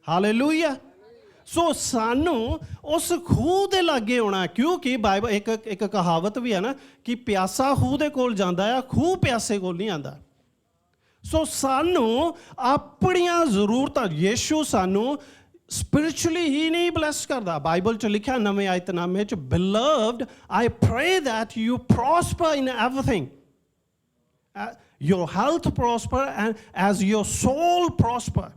Hallelujah. सो सानू उस खूह दे लागे होना, क्योंकि बाइबल एक कहावत भी है ना कि प्यासा खूह दे कोल जांदा है, खूह प्यासे कोल नहीं आंदा। सो सानू अपनियां जरूरतां, यीशु सानू स्पिरिचुअली ही नहीं ब्लैस करदा। बाइबल च लिखा नवें आयतनामे च, beloved I pray that you prosper in everything, your health prosper and as your soul prosper.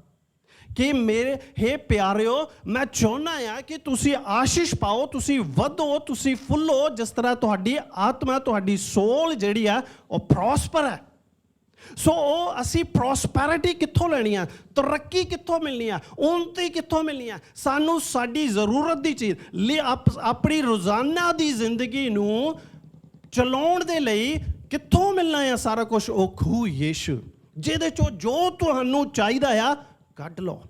कि मेरे हे प्यारिओ, मैं चाਹੁੰਦਾ ਆ कि तुसी आशीष पाओ, तुसी ਵਧੋ, तुसी फुल्लो, जिस तरह तुहाडी आत्मा, तुहाडी सोल जिहड़ी आ ਉਹ प्रॉस्पर है। सो असी प्रॉस्पैरिटी कित्थों लेनी है, तरक्की कित्थों मिलनी है, उन्नति कित्थों मिलनी है? सानू साडी जरूरत दी चीज़ अपनी रोजाना दी जिंदगी नूं चलाउण दे लई कित्थों मिलना है सारा कुछ? ਉਹ ਖੂਹ यीशु, ਜਿਹਦੇ ਚੋਂ जो तुहानू चाहिदा आ ਕੱਢ ਲਓ।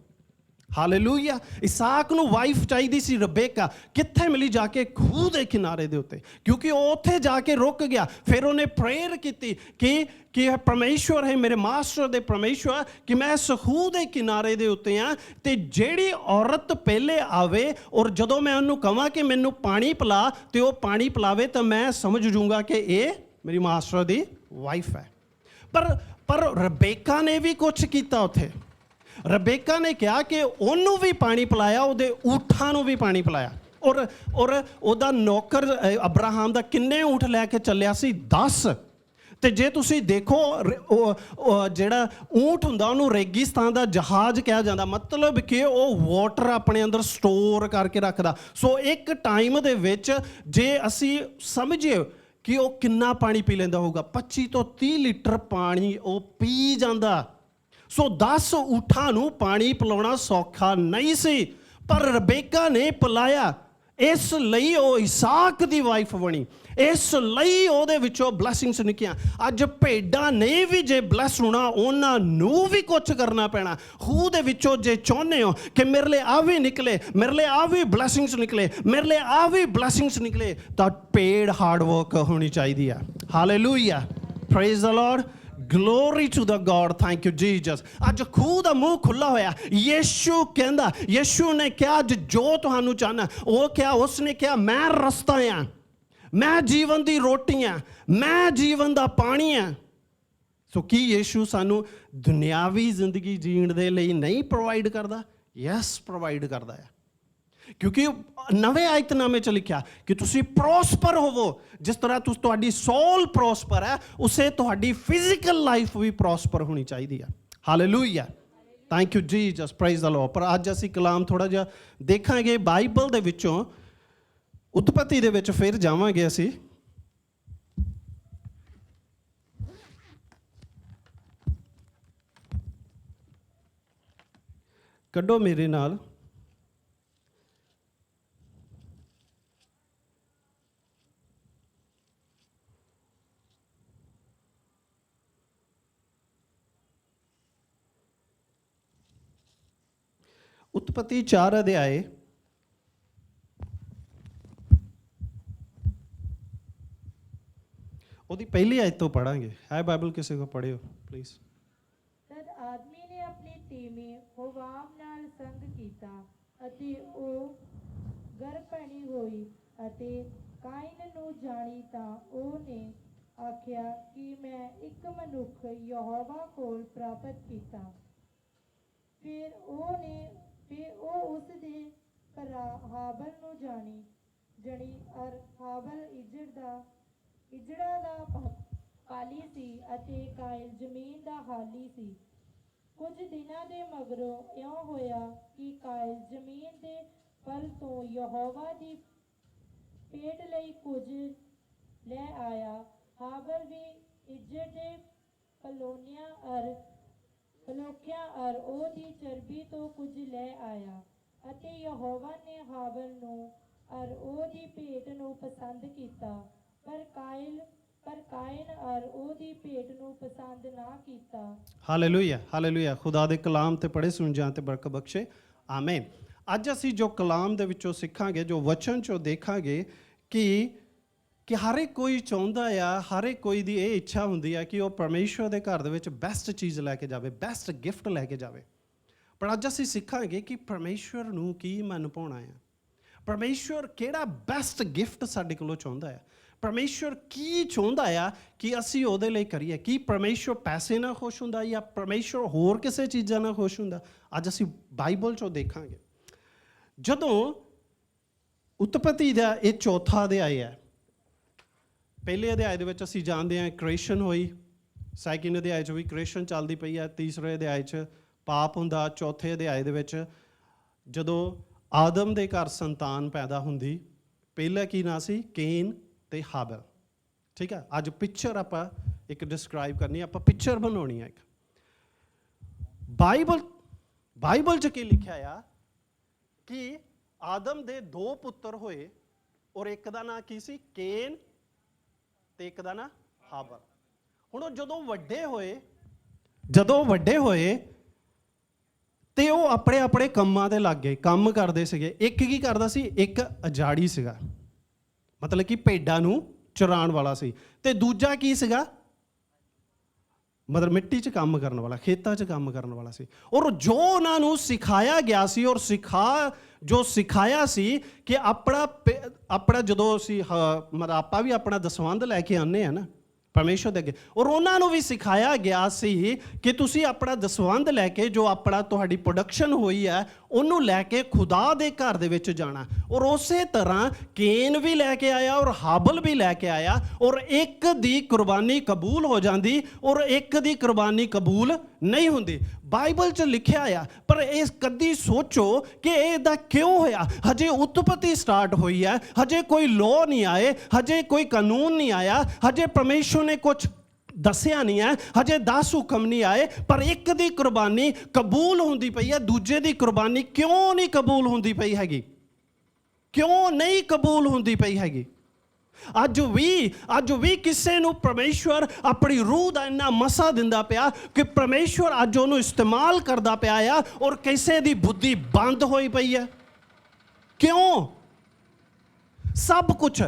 ਹਾਲੇਲੂਇਆ। ਇਸਾਕ ਨੂੰ ਵਾਈਫ ਚਾਹੀਦੀ ਸੀ ਰਬੇਕਾ, ਕਿੱਥੇ ਮਿਲੀ? ਜਾ ਕੇ ਖੂਹ ਦੇ ਕਿਨਾਰੇ ਦੇ ਉੱਤੇ, ਕਿਉਂਕਿ ਉਹ ਉੱਥੇ ਜਾ ਕੇ ਰੁਕ ਗਿਆ। ਫਿਰ ਉਹਨੇ ਪ੍ਰੇਅਰ ਕੀਤੀ ਕਿ ਪਰਮੇਸ਼ਵਰ ਹੈ, ਮੇਰੇ ਮਾਸਟਰ ਦੇ ਪਰਮੇਸ਼ਵਰ, ਕਿ ਮੈਂ ਇਸ ਖੂਹ ਦੇ ਕਿਨਾਰੇ ਦੇ ਉੱਤੇ ਹਾਂ, ਅਤੇ ਜਿਹੜੀ ਔਰਤ ਪਹਿਲੇ ਆਵੇ ਔਰ ਜਦੋਂ ਮੈਂ ਉਹਨੂੰ ਕਹਾਂ ਕਿ ਮੈਨੂੰ ਪਾਣੀ ਪਿਲਾ ਅਤੇ ਉਹ ਪਾਣੀ ਪਿਲਾਵੇ, ਤਾਂ ਮੈਂ ਸਮਝ ਜੂੰਗਾ ਕਿ ਇਹ ਮੇਰੀ ਮਾਸਟਰ ਦੀ ਵਾਈਫ ਹੈ। ਪਰ ਰਬੇਕਾ ਨੇ ਵੀ ਕੁਛ ਕੀਤਾ ਉੱਥੇ। ਰਬੇਕਾ ਨੇ ਕਿਹਾ ਕਿ ਉਹਨੂੰ ਵੀ ਪਾਣੀ ਪਿਲਾਇਆ, ਉਹਦੇ ਊਠਾਂ ਨੂੰ ਵੀ ਪਾਣੀ ਪਿਲਾਇਆ। ਔਰ ਉਹਦਾ ਨੌਕਰ ਅਬਰਾਹਮ ਦਾ ਕਿੰਨੇ ਊਠ ਲੈ ਕੇ ਚੱਲਿਆ ਸੀ? 10। ਅਤੇ ਜੇ ਤੁਸੀਂ ਦੇਖੋ ਜਿਹੜਾ ਊਂਠ ਹੁੰਦਾ ਉਹਨੂੰ ਰੇਗਿਸਤਾਨ ਦਾ ਜਹਾਜ਼ ਕਿਹਾ ਜਾਂਦਾ, ਮਤਲਬ ਕਿ ਉਹ ਵਾਟਰ ਆਪਣੇ ਅੰਦਰ ਸਟੋਰ ਕਰਕੇ ਰੱਖਦਾ। ਸੋ ਇੱਕ ਟਾਈਮ ਦੇ ਵਿੱਚ ਜੇ ਅਸੀਂ ਸਮਝੀਏ ਕਿ ਉਹ ਕਿੰਨਾ ਪਾਣੀ ਪੀ ਲੈਂਦਾ ਹੋਊਗਾ, 25 ਤੋਂ 30 ਲੀਟਰ ਪਾਣੀ ਉਹ ਪੀ ਜਾਂਦਾ। ਸੋ 10 ਊਠਾਂ ਨੂੰ ਪਾਣੀ ਪਿਲਾਉਣਾ ਸੌਖਾ ਨਹੀਂ ਸੀ, ਪਰ ਰਬੇਕਾ ਨੇ ਪਿਲਾਇਆ। ਇਸ ਲਈ ਉਹ ਇਸਾਕ ਦੀ ਵਾਈਫ ਬਣੀ, ਇਸ ਲਈ ਉਹਦੇ ਵਿੱਚੋਂ ਬਲੈਸਿੰਗਸ ਨਿਕਲੀਆਂ। ਅੱਜ ਭੇਡਾਂ ਨੇ ਵੀ ਜੇ ਬਲੈਸ ਹੋਣਾ, ਉਹਨਾਂ ਨੂੰ ਵੀ ਕੁਛ ਕਰਨਾ ਪੈਣਾ। ਖੂਹ ਦੇ ਵਿੱਚੋਂ ਜੇ ਚਾਹੁੰਦੇ ਹੋ ਕਿ ਮੇਰੇ ਲਈ ਆ ਵੀ ਨਿਕਲੇ, ਮੇਰੇ ਲਈ ਆ ਵੀ ਬਲੈਸਿੰਗਸ ਨਿਕਲੇ, ਮੇਰੇ ਲਈ ਆ ਵੀ ਬਲੈਸਿੰਗਸ ਨਿਕਲੇ, ਤਾਂ ਪੇਡ ਹਾਰਡ ਵਰਕ ਹੋਣੀ ਚਾਹੀਦੀ ਆ। Hallelujah, praise the Lord, glory to the God, thank you Jesus. ਅੱਜ ਖੂਹ ਦਾ ਮੂੰਹ ਖੁੱਲ੍ਹਾ ਹੋਇਆ। ਯੀਸ਼ੂ ਕਹਿੰਦਾ, ਯੀਸ਼ੂ ਨੇ ਕਿਹਾ ਅੱਜ ਜੋ ਤੁਹਾਨੂੰ ਚਾਹਨਾ, ਉਹ ਕਿਹਾ, ਉਸਨੇ ਕਿਹਾ ਮੈਂ ਰਸਤਾ ਹਾਂ, ਮੈਂ ਜੀਵਨ ਦੀ ਰੋਟੀ ਹਾਂ, ਮੈਂ ਜੀਵਨ ਦਾ ਪਾਣੀ ਹਾਂ। ਸੋ ਕੀ ਯੀਸ਼ੂ ਸਾਨੂੰ ਦੁਨਿਆਵੀ ਜ਼ਿੰਦਗੀ ਜੀਣ ਦੇ ਲਈ ਨਹੀਂ ਪ੍ਰੋਵਾਈਡ ਕਰਦਾ? ਯੈਸ, ਪ੍ਰੋਵਾਈਡ ਕਰਦਾ ਹੈ। ਕਿਉਂਕਿ ਨਵੇਂ ਆਇਤਨਾਮੇ 'ਚ ਲਿਖਿਆ ਕਿ ਤੁਸੀਂ ਪ੍ਰੋਸਪਰ ਹੋਵੋ, ਜਿਸ ਤਰ੍ਹਾਂ ਤੁਹਾਡੀ ਸੋਲ ਪ੍ਰੋਸਪਰ ਹੈ, ਉਸੇ ਤੁਹਾਡੀ ਫਿਜ਼ੀਕਲ ਲਾਈਫ ਵੀ ਪ੍ਰੋਸਪਰ ਹੋਣੀ ਚਾਹੀਦੀ ਹੈ। Hallelujah, thank you Jesus, praise the Lord. ਪਰ ਅੱਜ ਅਸੀਂ ਕਲਾਮ ਥੋੜ੍ਹਾ ਜਿਹਾ ਦੇਖਾਂਗੇ ਬਾਈਬਲ ਦੇ ਵਿੱਚੋਂ, ਉਤਪਤੀ ਦੇ ਵਿੱਚ ਫਿਰ ਜਾਵਾਂਗੇ ਅਸੀਂ। ਕੱਢੋ ਮੇਰੇ ਨਾਲ उत्पत्ति 4 अध्याय ਉਹਦੀ ਪਹਿਲੀ ਆਇਤ ਤੋਂ ਪੜਾਂਗੇ। ਹੈ ਬਾਈਬਲ ਕਿਸੇ ਕੋ ਪੜ੍ਹਿਓ ਪਲੀਜ਼। ਤਦ ਆਦਮੀ ਨੇ ਆਪਣੀ ਧੀਮੀ ਹਵਾਮ ਨਾਲ ਸੰਗ ਕੀਤਾ ਅਤੇ ਉਹ ਗਰਭਣੀ ਹੋਈ ਅਤੇ ਕਾਇਨ ਨੂੰ ਜਾਣੀ, ਤਾਂ ਉਹਨੇ ਆਖਿਆ ਕਿ ਮੈਂ ਇੱਕ ਮਨੁੱਖ ਯਹੋਵਾ ਕੋਲ ਪ੍ਰਾਪਤ ਕੀਤਾ। ਫਿਰ ਉਹ ਉਸ ਦੇ ਭਰਾ ਹਾਬਲ ਨੂੰ ਜਣੀ ਅਰ ਹਾਬਲ ਇੱਜੜਾਂ ਦਾ ਪਾਲੀ ਸੀ ਅਤੇ ਕਾਇਲ ਜ਼ਮੀਨ ਦਾ ਹਾਲੀ ਸੀ। ਕੁਝ ਦਿਨਾਂ ਦੇ ਮਗਰੋਂ ਇਉਂ ਹੋਇਆ ਕਿ ਕਾਇਲ ਜ਼ਮੀਨ ਦੇ ਫਲ ਤੋਂ ਯਹੋਵਾ ਦੀ ਪੇਟ ਲਈ ਕੁਝ ਲੈ ਆਇਆ। ਹਾਬਲ ਵੀ ਇੱਜੜ ਦੇ ਫਲੋਕਿਆਂ ਅਰ ਉਹਦੀ ਚਰਬੀ ਤੋਂ ਕੁਝ ਲੈ ਆਇਆ, ਅਤੇ ਯਹੋਵਾ ਨੇ ਹਾਬਲ ਨੂੰ ਅਰ ਉਹਦੀ ਭੇਟ ਨੂੰ ਪਸੰਦ ਕੀਤਾ, ਪਰ ਕਾਇਨ ਅਰ ਉਹਦੀ ਭੇਟ ਨੂੰ ਪਸੰਦ ਨਾ ਕੀਤਾ। Hallelujah, hallelujah. ਖੁਦਾ ਦੇ ਕਲਾਮ ਤੇ ਪੜ੍ਹੇ ਸੁਣ ਜਾਣ ਤੇ ਬਰਕਤ ਬਖਸ਼ੇ, ਆਮੀਨ। ਅੱਜ ਅਸੀਂ ਜੋ ਕਲਾਮ ਦੇ ਵਿੱਚੋਂ ਸਿੱਖਾਂਗੇ, ਜੋ ਵਚਨ 'ਚੋਂ ਦੇਖਾਂਗੇ ਕਿ ਹਰ ਇੱਕ ਕੋਈ ਚਾਹੁੰਦਾ ਆ, ਹਰ ਇੱਕ ਕੋਈ ਦੀ ਇਹ ਇੱਛਾ ਹੁੰਦੀ ਆ ਕਿ ਉਹ ਪਰਮੇਸ਼ਵਰ ਦੇ ਘਰ ਦੇ ਵਿੱਚ ਬੈਸਟ ਚੀਜ਼ ਲੈ ਕੇ ਜਾਵੇ, ਬੈਸਟ ਗਿਫਟ ਲੈ ਕੇ ਜਾਵੇ। ਪਰ ਅੱਜ ਅਸੀਂ ਸਿੱਖਾਂਗੇ ਕਿ ਪਰਮੇਸ਼ਵਰ ਨੂੰ ਕੀ ਮਨ ਭਾਉਣਾ ਆ, ਪਰਮੇਸ਼ਵਰ ਕਿਹੜਾ ਬੈਸਟ ਗਿਫਟ ਸਾਡੇ ਕੋਲੋਂ ਚਾਹੁੰਦਾ ਹੈ, ਪਰਮੇਸ਼ਵਰ ਕੀ ਚਾਹੁੰਦਾ ਆ ਕਿ ਅਸੀਂ ਉਹਦੇ ਲਈ ਕਰੀਏ। ਕੀ ਪਰਮੇਸ਼ਵਰ ਪੈਸੇ ਨਾਲ ਖੁਸ਼ ਹੁੰਦਾ ਜਾਂ ਪਰਮੇਸ਼ਵਰ ਹੋਰ ਕਿਸੇ ਚੀਜ਼ਾਂ ਨਾਲ ਖੁਸ਼ ਹੁੰਦਾ? ਅੱਜ ਅਸੀਂ ਬਾਈਬਲ 'ਚੋਂ ਦੇਖਾਂਗੇ। ਜਦੋਂ ਉਤਪਤੀ ਦਾ ਇਹ ਚੌਥਾ ਅਧਿਆਇ ਹੈ, ਪਹਿਲੇ ਅਧਿਆਇ ਦੇ ਵਿੱਚ ਅਸੀਂ ਜਾਣਦੇ ਹਾਂ ਕ੍ਰੀਏਸ਼ਨ ਹੋਈ, ਸੈਕਿੰਡ ਅਧਿਆਇ 'ਚ ਵੀ ਕ੍ਰੀਏਸ਼ਨ ਚੱਲਦੀ ਪਈ ਹੈ, ਤੀਸਰੇ ਅਧਿਆਇ 'ਚ ਪਾਪ ਹੁੰਦਾ, ਚੌਥੇ ਅਧਿਆਇ ਦੇ ਵਿੱਚ ਜਦੋਂ ਆਦਮ ਦੇ ਘਰ ਸੰਤਾਨ ਪੈਦਾ ਹੁੰਦੀ, ਪਹਿਲਾ ਕੀ ਨਾਂ ਸੀ? ਕੇਨ ਤੇ ਹਾਬਲ। ਠੀਕ ਹੈ, ਅੱਜ ਪਿਕਚਰ ਆਪਾਂ ਇੱਕ ਡਿਸਕ੍ਰਾਈਬ ਕਰਨੀ, ਆਪਾਂ ਪਿਕਚਰ ਬਣਾਉਣੀ ਹੈ ਇੱਕ। ਬਾਈਬਲ 'ਚ ਕੀ ਲਿਖਿਆ ਆ ਕਿ ਆਦਮ ਦੇ 2 ਪੁੱਤਰ ਹੋਏ ਔਰ ਇੱਕ ਦਾ ਨਾਂ ਕੀ ਸੀ? ਕੇਨ ਤੇ ਇੱਕ ਦਾ ਨਾਂ ਹਾਬਲ। ਹੁਣ ਉਹ ਜਦੋਂ ਵੱਡੇ ਹੋਏ ਤੇ ਉਹ ਆਪਣੇ ਆਪਣੇ ਕੰਮਾਂ ਤੇ ਲੱਗ ਗਏ, ਕੰਮ ਕਰਦੇ ਸੀਗੇ। ਇੱਕ ਕੀ ਕਰਦਾ ਸੀ? ਇੱਕ ਅਜਾੜੀ ਸੀਗਾ, ਮਤਲਬ ਕਿ ਭੇਡਾਂ ਨੂੰ ਚਰਾਉਣ ਵਾਲਾ ਸੀ, ਤੇ ਦੂਜਾ ਕੀ ਸੀਗਾ? ਮਤਲਬ ਮਿੱਟੀ 'ਚ ਕੰਮ ਕਰਨ ਵਾਲਾ, ਖੇਤਾਂ 'ਚ ਕੰਮ ਕਰਨ ਵਾਲਾ ਸੀ। ਔਰ ਜੋ ਉਹਨਾਂ ਨੂੰ ਸਿਖਾਇਆ ਗਿਆ ਸੀ ਔਰ ਸਿਖਾਇਆ ਸੀ ਕਿ ਆਪਣਾ ਜਦੋਂ ਅਸੀਂ ਮਤਲਬ ਆਪਾਂ ਵੀ ਆਪਣਾ ਦਸਵੰਧ ਲੈ ਕੇ ਆਉਂਦੇ ਹਾਂ ਨਾ ਪਰਮੇਸ਼ਵਰ ਦੇ ਅੱਗੇ, ਔਰ ਉਹਨਾਂ ਨੂੰ ਵੀ ਸਿਖਾਇਆ ਗਿਆ ਸੀ ਕਿ ਤੁਸੀਂ ਆਪਣਾ ਦਸਵੰਧ ਲੈ ਕੇ ਜੋ ਆਪਣਾ ਤੁਹਾਡੀ ਪ੍ਰੋਡਕਸ਼ਨ ਹੋਈ ਹੈ ਉਹਨੂੰ ਲੈ ਕੇ ਖੁਦਾ ਦੇ ਘਰ ਦੇ ਵਿੱਚ ਜਾਣਾ। ਔਰ ਉਸੇ ਤਰ੍ਹਾਂ ਕੇਨ ਵੀ ਲੈ ਕੇ ਆਇਆ ਔਰ ਹਾਬਲ ਵੀ ਲੈ ਕੇ ਆਇਆ, ਔਰ ਇੱਕ ਦੀ ਕੁਰਬਾਨੀ ਕਬੂਲ ਹੋ ਜਾਂਦੀ ਔਰ ਇੱਕ ਦੀ ਕੁਰਬਾਨੀ ਕਬੂਲ ਨਹੀਂ ਹੁੰਦੀ। ਬਾਈਬਲ 'ਚ ਲਿਖਿਆ ਆ, ਪਰ ਇਹ ਕਦੀ ਸੋਚੋ ਕਿ ਇਹਦਾ ਕਿਉਂ ਹੋਇਆ? ਹਜੇ ਉਤਪਤੀ ਸਟਾਰਟ ਹੋਈ ਹੈ, ਹਜੇ ਕੋਈ ਲਾਅ ਨਹੀਂ ਆਏ, ਹਜੇ ਕੋਈ ਕਾਨੂੰਨ ਨਹੀਂ ਆਇਆ, ਹਜੇ ਪਰਮੇਸ਼ਵਰ ਨੇ ਕੁਝ ਦੱਸਿਆ ਨਹੀਂ ਹੈ, ਹਜੇ 10 ਹੁਕਮ ਨਹੀਂ ਆਏ, ਪਰ ਇੱਕ ਦੀ ਕੁਰਬਾਨੀ ਕਬੂਲ ਹੁੰਦੀ ਪਈ ਹੈ, ਦੂਜੇ ਦੀ ਕੁਰਬਾਨੀ ਕਿਉਂ ਨਹੀਂ ਕਬੂਲ ਹੁੰਦੀ ਪਈ ਹੈਗੀ? ਕਿਉਂ ਨਹੀਂ ਕਬੂਲ ਹੁੰਦੀ ਪਈ ਹੈਗੀ? ਅੱਜ ਵੀ ਕਿਸੇ ਨੂੰ ਪਰਮੇਸ਼ਵਰ ਆਪਣੀ ਰੂਹ ਦਾ ਇੰਨਾ ਮਸਾ ਦਿੰਦਾ ਪਿਆ ਕਿ ਪਰਮੇਸ਼ਵਰ ਅੱਜ ਉਹਨੂੰ ਇਸਤੇਮਾਲ ਕਰਦਾ ਪਿਆ ਆ, ਔਰ ਕਿਸੇ ਦੀ ਬੁੱਧੀ ਬੰਦ ਹੋਈ ਪਈ ਹੈ। ਕਿਉਂ? ਸਭ ਕੁਝ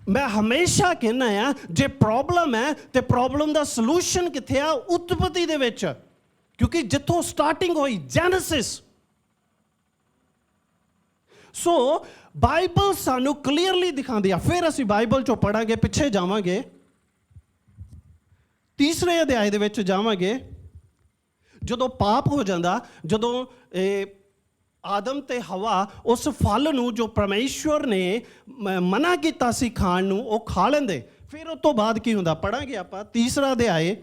ਮੈਂ ਹਮੇਸ਼ਾ ਕਹਿੰਦਾ ਆ, ਜੇ ਪ੍ਰੋਬਲਮ ਹੈ ਤੇ ਪ੍ਰੋਬਲਮ ਦਾ ਸੋਲੂਸ਼ਨ ਕਿੱਥੇ ਆ? ਉਤਪਤੀ ਦੇ ਵਿੱਚ, ਕਿਉਂਕਿ ਜਿੱਥੋਂ ਸਟਾਰਟਿੰਗ ਹੋਈ, ਜੈਨੇਸਿਸ। ਸੋ ਬਾਈਬਲ ਸਾਨੂੰ ਕਲੀਅਰਲੀ ਦਿਖਾਉਂਦੀ ਆ। ਫਿਰ ਅਸੀਂ ਬਾਈਬਲ 'ਚੋਂ ਪੜ੍ਹਾਂਗੇ, ਪਿੱਛੇ ਜਾਵਾਂਗੇ, ਤੀਸਰੇ ਅਧਿਆਇ ਦੇ ਵਿੱਚ ਜਾਵਾਂਗੇ। ਜਦੋਂ ਪਾਪ ਹੋ ਜਾਂਦਾ, ਜਦੋਂ ਆਦਮ ਤੇ ਹਵਾ ਉਸ ਫਲ ਨੂੰ ਜੋ ਪਰਮੇਸ਼ਵਰ ਨੇ ਮਨਾ ਕੀਤਾ ਸੀ ਖਾਣ ਨੂੰ, ਉਹ ਖਾ ਲੈਂਦੇ, ਫਿਰ ਉਸ ਤੋਂ ਬਾਅਦ ਕੀ ਹੁੰਦਾ? ਪੜ੍ਹਾਂਗੇ ਆਪਾਂ ਤੀਸਰਾ ਅਧਿਆਇ,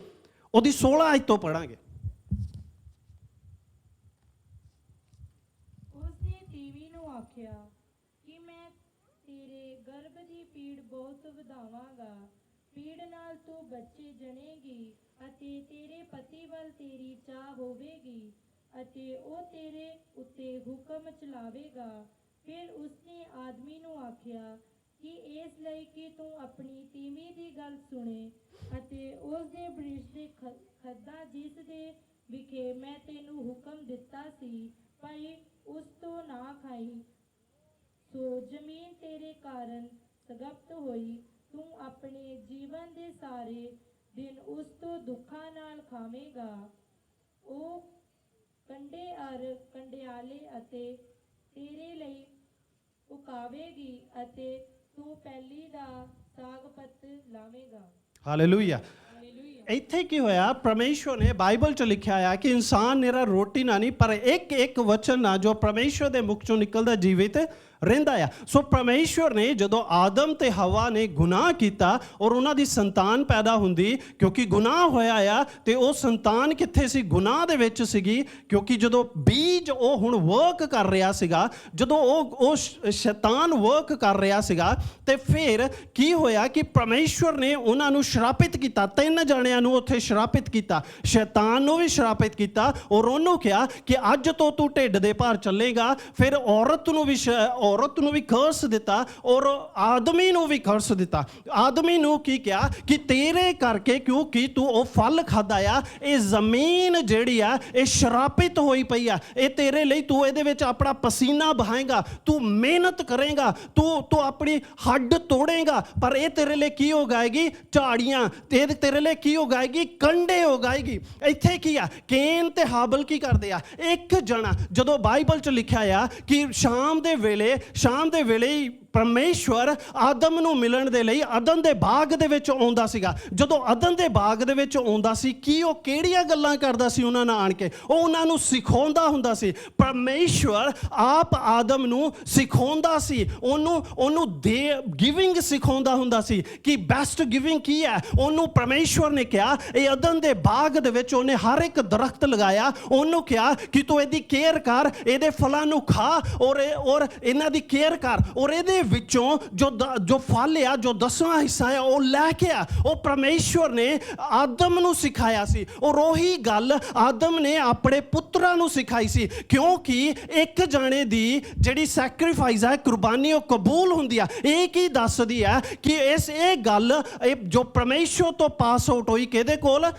ਉਹਦੀ 16 ਆਇਤ ਤੋਂ ਪੜ੍ਹਾਂਗੇ। ਉਸਨੇ ਤੀਵੀ ਨੂੰ ਆਖਿਆ ਕਿ ਮੈਂ ਤੇਰੇ ਗਰਭ ਦੀ ਪੀੜ ਬਹੁਤ ਵਧਾਵਾਂਗਾ, ਪੀੜ ਨਾਲ ਤੂੰ ਬੱਚੇ ਜਣੇਗੀ ਅਤੇ ਤੇਰੇ ਪਤੀ ਵੱਲ ਤੇਰੀ ਚਾਹ ਹੋਵੇਗੀ ਅਤੇ ਉਹ ਤੇਰੇ ਉੱਤੇ ਹੁਕਮ ਚਲਾਵੇਗਾ। ਫਿਰ ਉਸਨੇ ਆਦਮੀ ਨੂੰ ਆਖਿਆ ਕਿ ਇਸ ਲਈ ਕਿ ਤੂੰ ਆਪਣੀ ਤੀਵੀਂ ਦੀ ਗੱਲ ਸੁਣੇ ਅਤੇ ਉਸ ਦੇ ਬ੍ਰਿਸ਼ ਦੇ ਖੱਦਾਂ ਜਿਸ ਦੇ ਵਿਖੇ ਮੈਂ ਤੈਨੂੰ ਹੁਕਮ ਦਿੱਤਾ ਸੀ, ਭਾਈ ਉਸ ਤੋਂ ਨਾ ਖਾਈ। ਸੋ ਜ਼ਮੀਨ ਤੇਰੇ ਕਾਰਨ ਸਗਪਤ ਹੋਈ, ਤੂੰ ਆਪਣੇ ਜੀਵਨ ਦੇ ਸਾਰੇ ਦਿਨ ਉਸ ਤੋਂ ਦੁੱਖਾਂ ਨਾਲ ਖਾਵੇਂਗਾ। ਉਹ ਕੰਡੇ ਅਰ ਕੰਡਿਆਲੇ ਅਤੇ ਤੇਰੇ ਲਈ ਉਕਾਵੇਗੀ ਅਤੇ ਤੂੰ ਪੈਲੀ ਦਾ ਸਾਗ ਪੱਤ ਲਾਵੇਂਗਾ। ਹਾਲੇਲੂਇਆ। ਇੱਥੇ ਕੀ ਹੋਇਆ? ਪਰਮੇਸ਼ਵਰ ਨੇ ਬਾਈਬਲ 'ਚ ਲਿਖਿਆ ਆ ਕਿ ਇਨਸਾਨ ਨਿਰਾ ਰੋਟੀ ਨਾਲ ਨਹੀਂ, ਪਰ ਇੱਕ ਵਚਨ ਨਾਲ ਜੋ ਪਰਮੇਸ਼ਵਰ ਦੇ ਮੁਖ 'ਚੋਂ ਨਿਕਲਦਾ ਜੀਵਿਤ ਰਹਿੰਦਾ ਆ। ਸੋ ਪਰਮੇਸ਼ਵਰ ਨੇ ਜਦੋਂ ਆਦਮ ਤੇ ਹਵਾ ਨੇ ਗੁਨਾਹ ਕੀਤਾ ਔਰ ਉਹਨਾਂ ਦੀ ਸੰਤਾਨ ਪੈਦਾ ਹੁੰਦੀ, ਕਿਉਂਕਿ ਗੁਨਾਹ ਹੋਇਆ ਆ, ਤੇ ਉਹ ਸੰਤਾਨ ਕਿੱਥੇ ਸੀ? ਗੁਨਾਹ ਦੇ ਵਿੱਚ ਸੀਗੀ। ਕਿਉਂਕਿ ਜਦੋਂ ਬੀਜ ਉਹ ਹੁਣ ਵਰਕ ਕਰ ਰਿਹਾ ਸੀਗਾ, ਜਦੋਂ ਉਹ ਸ਼ੈਤਾਨ ਵਰਕ ਕਰ ਰਿਹਾ ਸੀਗਾ, ਤੇ ਫਿਰ ਕੀ ਹੋਇਆ ਕਿ ਪਰਮੇਸ਼ਵਰ ਨੇ ਉਹਨਾਂ ਨੂੰ ਸ਼ਰਾਪਿਤ ਕੀਤਾ। 3 ਜਣਿਆਂ ਨੂੰ ਉੱਥੇ ਸ਼ਰਾਪਿਤ ਕੀਤਾ, ਸ਼ੈਤਾਨ ਨੂੰ ਵੀ ਸ਼ਰਾਪਿਤ ਕੀਤਾ, ਔਰ ਉਹਨੂੰ ਕਿਹਾ ਕਿ ਅੱਜ ਤੋਂ ਤੂੰ ਢਿੱਡ ਦੇ ਭਾਰ ਚੱਲੇਗਾ। ਫਿਰ ਔਰਤ ਨੂੰ ਵੀ ਕਰਸ ਦਿੱਤਾ ਔਰ ਆਦਮੀ ਨੂੰ ਵੀ ਕਰਸ ਦਿੱਤਾ। ਆਦਮੀ ਨੂੰ ਕੀ ਕਿਹਾ ਕਿ ਤੇਰੇ ਕਰਕੇ, ਕਿਉਂਕਿ ਤੂੰ ਉਹ ਫਲ ਖਾਦਾ ਆ, ਇਹ ਜ਼ਮੀਨ ਜਿਹੜੀ ਆ ਇਹ ਸ਼ਰਾਪਿਤ ਹੋਈ ਪਈ ਆ। ਇਹ ਤੇਰੇ ਲਈ, ਤੂੰ ਇਹਦੇ ਵਿੱਚ ਆਪਣਾ ਪਸੀਨਾ ਬਹਾਏਗਾ, ਤੂੰ ਮਿਹਨਤ ਕਰੇਗਾ, ਤੂੰ ਆਪਣੀ ਹੱਡ ਤੋੜੇਗਾ, ਪਰ ਇਹ ਤੇਰੇ ਲਈ ਕੀ ਹੋ ਜਾਏਗੀ? ਝਾੜੀਆਂ। ਤੇਰੇ ਲਈ ਕੀ ਉਗਾਏਗੀ, ਕੰਡੇ ਉਗਾਏਗੀ। ਇੱਥੇ ਕੀ ਆ, ਕੇਨ ਤੇ ਹਾਬਲ ਕੀ ਕਰਦੇ ਆ, ਇੱਕ ਜਣਾ। ਜਦੋਂ ਬਾਈਬਲ 'ਚ ਲਿਖਿਆ ਆ ਕਿ ਸ਼ਾਮ ਦੇ ਵੇਲੇ ਹੀ ਪਰਮੇਸ਼ਵਰ ਆਦਮ ਨੂੰ ਮਿਲਣ ਦੇ ਲਈ ਅਦਨ ਦੇ ਬਾਗ ਦੇ ਵਿੱਚ ਆਉਂਦਾ ਸੀਗਾ। ਜਦੋਂ ਅਦਨ ਦੇ ਬਾਗ ਦੇ ਵਿੱਚ ਆਉਂਦਾ ਸੀ, ਕੀ ਉਹ ਕਿਹੜੀਆਂ ਗੱਲਾਂ ਕਰਦਾ ਸੀ ਉਹਨਾਂ ਨਾਲ ਆਣ ਕੇ? ਉਹ ਉਹਨਾਂ ਨੂੰ ਸਿਖਾਉਂਦਾ ਹੁੰਦਾ ਸੀ। ਪਰਮੇਸ਼ਵਰ ਆਪ ਆਦਮ ਨੂੰ ਸਿਖਾਉਂਦਾ ਸੀ, ਉਹਨੂੰ ਗਿਵਿੰਗ ਸਿਖਾਉਂਦਾ ਹੁੰਦਾ ਸੀ ਕਿ ਬੈਸਟ ਗਿਵਿੰਗ ਕੀ ਹੈ। ਉਹਨੂੰ ਪਰਮੇਸ਼ਵਰ ਨੇ ਕਿਹਾ, ਇਹ ਅਦਨ ਦੇ ਬਾਗ ਦੇ ਵਿੱਚ ਉਹਨੇ ਹਰ ਇੱਕ ਦਰਖਤ ਲਗਾਇਆ, ਉਹਨੂੰ ਕਿਹਾ ਕਿ ਤੂੰ ਇਹਦੀ ਕੇਅਰ ਕਰ, ਇਹਦੇ ਫਲਾਂ ਨੂੰ ਖਾ ਔਰ ਇਹਨਾਂ ਦੀ ਕੇਅਰ ਕਰ, ਔਰ ਇਹਦੇ ਵਿੱਚੋਂ ਜੋ ਫਲ ਆ, ਜੋ 10ਵਾਂ ਹਿੱਸਾ ਆ, ਉਹ ਲੈ ਕੇ ਆ। ਉਹ ਪਰਮੇਸ਼ਵਰ ਨੇ ਆਦਮ ਨੂੰ ਸਿਖਾਇਆ ਸੀ, ਔਰ ਉਹੀ ਗੱਲ ਆਦਮ ਨੇ ਆਪਣੇ ਪੁੱਤਰਾਂ ਨੂੰ ਸਿਖਾਈ ਸੀ, ਕਿਉਂਕਿ ਇੱਕ ਜਾਣੇ ਦੀ ਜਿਹੜੀ ਸੈਕਰੀਫਾਈਸ ਹੈ, ਕੁਰਬਾਨੀ, ਉਹ ਕਬੂਲ ਹੁੰਦੀ ਆ। ਇਹ ਕੀ ਦੱਸਦੀ ਹੈ ਕਿ ਇਹ ਗੱਲ ਜੋ ਪਰਮੇਸ਼ਵਰ ਤੋਂ ਪਾਸ ਆਊਟ ਹੋਈ ਕਿਹਦੇ ਕੋਲ?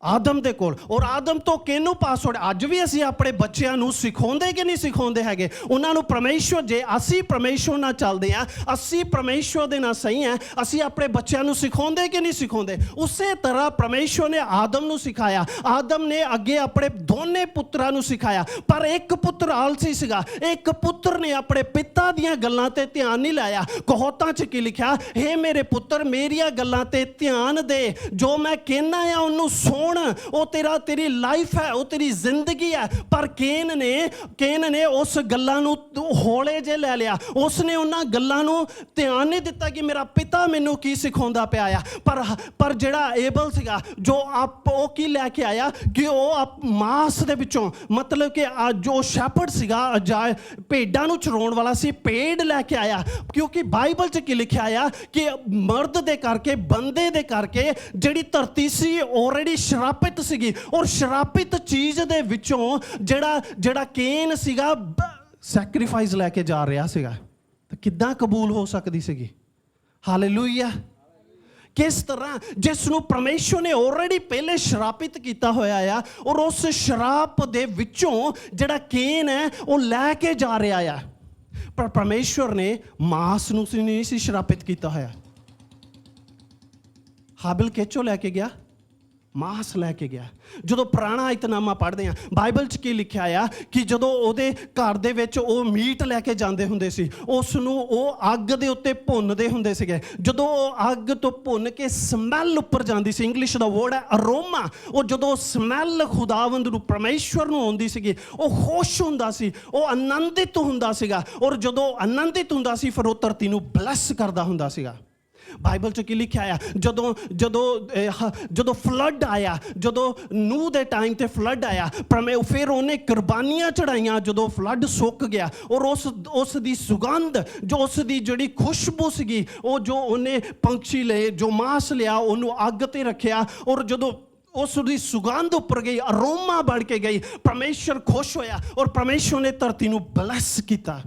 ਆਦਮ ਦੇ ਕੋਲ। ਔਰ ਆਦਮ ਤੋਂ ਕਿਹਨੂੰ ਪਾਸ ਆਊਟ? ਅੱਜ ਵੀ ਅਸੀਂ ਆਪਣੇ ਬੱਚਿਆਂ ਨੂੰ ਸਿਖਾਉਂਦੇ ਕਿ ਨਹੀਂ ਸਿਖਾਉਂਦੇ ਹੈਗੇ? ਉਹਨਾਂ ਨੂੰ ਪਰਮੇਸ਼ਵਰ, ਜੇ ਅਸੀਂ ਪਰਮੇਸ਼ਵਰ ਨਾਲ ਚੱਲਦੇ ਹਾਂ, ਅਸੀਂ ਪਰਮੇਸ਼ਵਰ ਦੇ ਨਾਲ ਸਹੀ ਹੈ, ਅਸੀਂ ਆਪਣੇ ਬੱਚਿਆਂ ਨੂੰ ਸਿਖਾਉਂਦੇ ਕਿ ਨਹੀਂ ਸਿਖਾਉਂਦੇ? ਉਸੇ ਤਰ੍ਹਾਂ ਪਰਮੇਸ਼ਵਰ ਨੇ ਆਦਮ ਨੂੰ ਸਿਖਾਇਆ, ਆਦਮ ਨੇ ਅੱਗੇ ਆਪਣੇ ਦੋਨੇ ਪੁੱਤਰਾਂ ਨੂੰ ਸਿਖਾਇਆ। ਪਰ ਇੱਕ ਪੁੱਤਰ ਆਲਸੀ ਸੀਗਾ, ਇੱਕ ਪੁੱਤਰ ਨੇ ਆਪਣੇ ਪਿਤਾ ਦੀਆਂ ਗੱਲਾਂ ਤੇ ਧਿਆਨ ਨਹੀਂ ਲਾਇਆ। ਕਹਾਵਤਾਂ 'ਚ ਕੀ ਲਿਖਿਆ? ਹੇ ਮੇਰੇ ਪੁੱਤਰ, ਮੇਰੀਆਂ ਗੱਲਾਂ ਤੇ ਧਿਆਨ ਦੇ, ਜੋ ਮੈਂ ਕਹਿਣਾ ਆ ਉਹਨੂੰ ਸੁਣ, ਉਹ ਤੇਰੀ ਲਾਈਫ ਹੈ, ਉਹ ਤੇਰੀ ਜ਼ਿੰਦਗੀ ਹੈ। ਪਰ ਕੇਨ ਨੇ ਉਸ ਗੱਲਾਂ ਨੂੰ ਹੌਲੇ ਜੇ ਲੈ ਲਿਆ, ਉਸਨੇ ਉਹਨਾਂ ਗੱਲਾਂ ਨੂੰ ਧਿਆਨ ਨਹੀਂ ਦਿੱਤਾ ਕਿ ਮੇਰਾ ਪਿਤਾ ਮੈਨੂੰ ਕੀ ਸਿਖਾਉਂਦਾ ਪਿਆ ਆ। ਪਰ ਜਿਹੜਾ ਏਬਲ ਸੀਗਾ, ਉਹ ਕੀ ਲੈ ਕੇ ਆਇਆ ਕਿ ਉਹ ਮਾਸ ਦੇ ਵਿੱਚੋਂ, ਮਤਲਬ ਕਿ ਜੋ ਸ਼ੈਪਰਡ ਸੀਗਾ, ਭੇਡਾਂ ਨੂੰ ਚਰਾਉਣ ਵਾਲਾ ਸੀ, ਭੇਡ ਲੈ ਕੇ ਆਇਆ। ਕਿਉਂਕਿ ਬਾਈਬਲ 'ਚ ਕੀ ਲਿਖਿਆ ਆ ਕਿ ਮਰਦ ਦੇ ਕਰਕੇ, ਬੰਦੇ ਦੇ ਕਰਕੇ ਜਿਹੜੀ ਧਰਤੀ ਸੀ ਆਲਰੇਡੀ ਸ਼ਰਾਪਿਤ ਸੀਗੀ, ਔਰ ਸ਼ਰਾਪਿਤ ਚੀਜ਼ ਦੇ ਵਿੱਚੋਂ ਜਿਹੜਾ ਕੇਨ ਸੀਗਾ ਸੈਕਰੀਫਾਈਸ ਲੈ ਕੇ ਜਾ ਰਿਹਾ ਸੀਗਾ, ਤਾਂ ਕਿੱਦਾਂ ਕਬੂਲ ਹੋ ਸਕਦੀ ਸੀਗੀ? ਹਾਲੇਲੂਇਆ। ਕਿਸ ਤਰ੍ਹਾਂ, ਜਿਸ ਨੂੰ ਪਰਮੇਸ਼ਵਰ ਨੇ ਆਲਰੇਡੀ ਪਹਿਲੇ ਸ਼ਰਾਪਿਤ ਕੀਤਾ ਹੋਇਆ ਆ, ਔਰ ਉਸ ਸ਼ਰਾਪ ਦੇ ਵਿੱਚੋਂ ਜਿਹੜਾ ਕੇਨ ਹੈ ਉਹ ਲੈ ਕੇ ਜਾ ਰਿਹਾ ਆ। ਪਰ ਪਰਮੇਸ਼ਵਰ ਨੇ ਮਾਸ ਨੂੰ ਨਹੀਂ ਸੀ ਸ਼ਰਾਪਿਤ ਕੀਤਾ ਹੋਇਆ। ਹਾਬਿਲ ਕਿਹਚੋਂ ਲੈ ਕੇ ਗਿਆ? ਮਾਸ ਲੈ ਕੇ ਗਿਆ। ਜਦੋਂ ਪੁਰਾਣਾ ਇਤਨਾਮਾ ਪੜ੍ਹਦੇ ਹਾਂ, ਬਾਈਬਲ 'ਚ ਕੀ ਲਿਖਿਆ ਆ ਕਿ ਜਦੋਂ ਉਹਦੇ ਘਰ ਦੇ ਵਿੱਚ ਉਹ ਮੀਟ ਲੈ ਕੇ ਜਾਂਦੇ ਹੁੰਦੇ ਸੀ, ਉਸ ਨੂੰ ਉਹ ਅੱਗ ਦੇ ਉੱਤੇ ਭੁੰਨਦੇ ਹੁੰਦੇ ਸੀਗੇ। ਜਦੋਂ ਉਹ ਅੱਗ ਤੋਂ ਭੁੰਨ ਕੇ ਸਮੈਲ ਉੱਪਰ ਜਾਂਦੀ ਸੀ, ਇੰਗਲਿਸ਼ ਦਾ ਵਰਡ ਹੈ ਅਰੋਮਾ, ਉਹ ਜਦੋਂ ਸਮੈਲ ਖੁਦਾਵੰਦ ਨੂੰ, ਪਰਮੇਸ਼ਵਰ ਨੂੰ ਆਉਂਦੀ ਸੀਗੀ, ਉਹ ਖੁਸ਼ ਹੁੰਦਾ ਸੀ, ਉਹ ਆਨੰਦਿਤ ਹੁੰਦਾ ਸੀਗਾ। ਔਰ ਜਦੋਂ ਆਨੰਦਿਤ ਹੁੰਦਾ ਸੀ, ਫਿਰ ਉਹ ਧਰਤੀ ਨੂੰ ਬਲੈਸ ਕਰਦਾ ਹੁੰਦਾ ਸੀਗਾ। ਬਾਈਬਲ 'ਚ ਕੀ ਲਿਖਿਆ ਆ? ਜਦੋਂ ਫਲੱਡ ਆਇਆ, ਜਦੋਂ ਨੂਹ ਦੇ ਟਾਈਮ ਤੇ ਫਲੱਡ ਆਇਆ, ਫਿਰ ਉਹਨੇ ਕੁਰਬਾਨੀਆਂ ਚੜਾਈਆਂ। ਜਦੋਂ ਫਲੱਡ ਸੁੱਕ ਗਿਆ, ਔਰ ਉਸ ਦੀ ਸੁਗੰਧ, ਜੋ ਉਸ ਦੀ ਜਿਹੜੀ ਖੁਸ਼ਬੂ ਸੀਗੀ, ਉਹ ਜੋ ਉਹਨੇ ਪੰਛੀ ਲਏ, ਜੋ ਮਾਸ ਲਿਆ, ਉਹਨੂੰ ਅੱਗ ਤੇ ਰੱਖਿਆ, ਔਰ ਜਦੋਂ ਉਸ ਦੀ ਸੁਗੰਧ ਉੱਪਰ ਗਈ, ਅਰੋਮਾ ਬਣ ਕੇ ਗਈ, ਪਰਮੇਸ਼ਵਰ ਖੁਸ਼ ਹੋਇਆ, ਔਰ ਪਰਮੇਸ਼ਵਰ ਨੇ ਧਰਤੀ ਨੂੰ ਬਲੈਸ ਕੀਤਾ।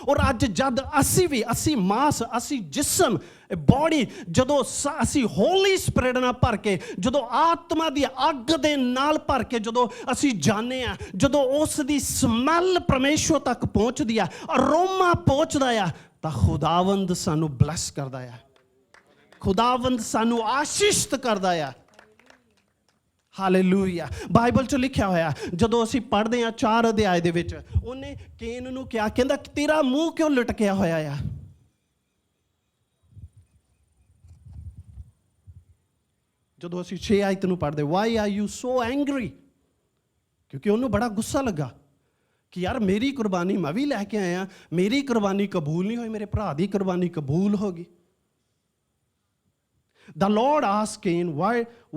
ਔਰ ਅੱਜ ਜਦ ਅਸੀਂ ਮਾਸ, ਅਸੀਂ ਜਿਸਮ, ਬੋਡੀ, ਜਦੋਂ ਅਸੀਂ ਹੋਲੀ ਸਪਿਰਿਟ ਨਾਲ ਭਰ ਕੇ, ਜਦੋਂ ਆਤਮਾ ਦੀ ਅੱਗ ਦੇ ਨਾਲ ਭਰ ਕੇ ਜਦੋਂ ਅਸੀਂ ਜਾਂਦੇ ਹਾਂ, ਜਦੋਂ ਉਸ ਦੀ ਸਮੈਲ ਪਰਮੇਸ਼ਵਰ ਤੱਕ ਪਹੁੰਚਦੀ ਆ, ਅਰੋਮਾ ਪਹੁੰਚਦਾ ਆ, ਤਾਂ ਖੁਦਾਵੰਦ ਸਾਨੂੰ ਬਲੈਸ ਕਰਦਾ ਆ, ਖੁਦਾਵੰਦ ਸਾਨੂੰ ਆਸ਼ੀਸ਼ਿਤ ਕਰਦਾ ਆ। ਹਾਲੇਲੂਇਆ। ਬਾਈਬਲ 'ਚ ਲਿਖਿਆ ਹੋਇਆ, ਜਦੋਂ ਅਸੀਂ ਪੜ੍ਹਦੇ ਹਾਂ 4 ਅਧਿਆਏ ਦੇ ਵਿੱਚ, ਉਹਨੇ ਕੇਨ ਨੂੰ ਕਿਹਾ, ਕਹਿੰਦਾ ਤੇਰਾ ਮੂੰਹ ਕਿਉਂ ਲਟਕਿਆ ਹੋਇਆ ਆ? ਜਦੋਂ ਅਸੀਂ 6 ਆਇਤ ਨੂੰ ਪੜ੍ਹਦੇ, why are you so angry? ਕਿਉਂਕਿ ਉਹਨੂੰ ਬੜਾ ਗੁੱਸਾ ਲੱਗਾ ਕਿ ਯਾਰ ਮੇਰੀ ਕੁਰਬਾਨੀ ਮੈਂ ਵੀ ਲੈ ਕੇ ਆਇਆ, ਮੇਰੀ ਕੁਰਬਾਨੀ ਕਬੂਲ ਨਹੀਂ ਹੋਈ, ਮੇਰੇ ਭਰਾ ਦੀ ਕੁਰਬਾਨੀ ਕਬੂਲ ਹੋ ਗਈ। The Lord asked Cain,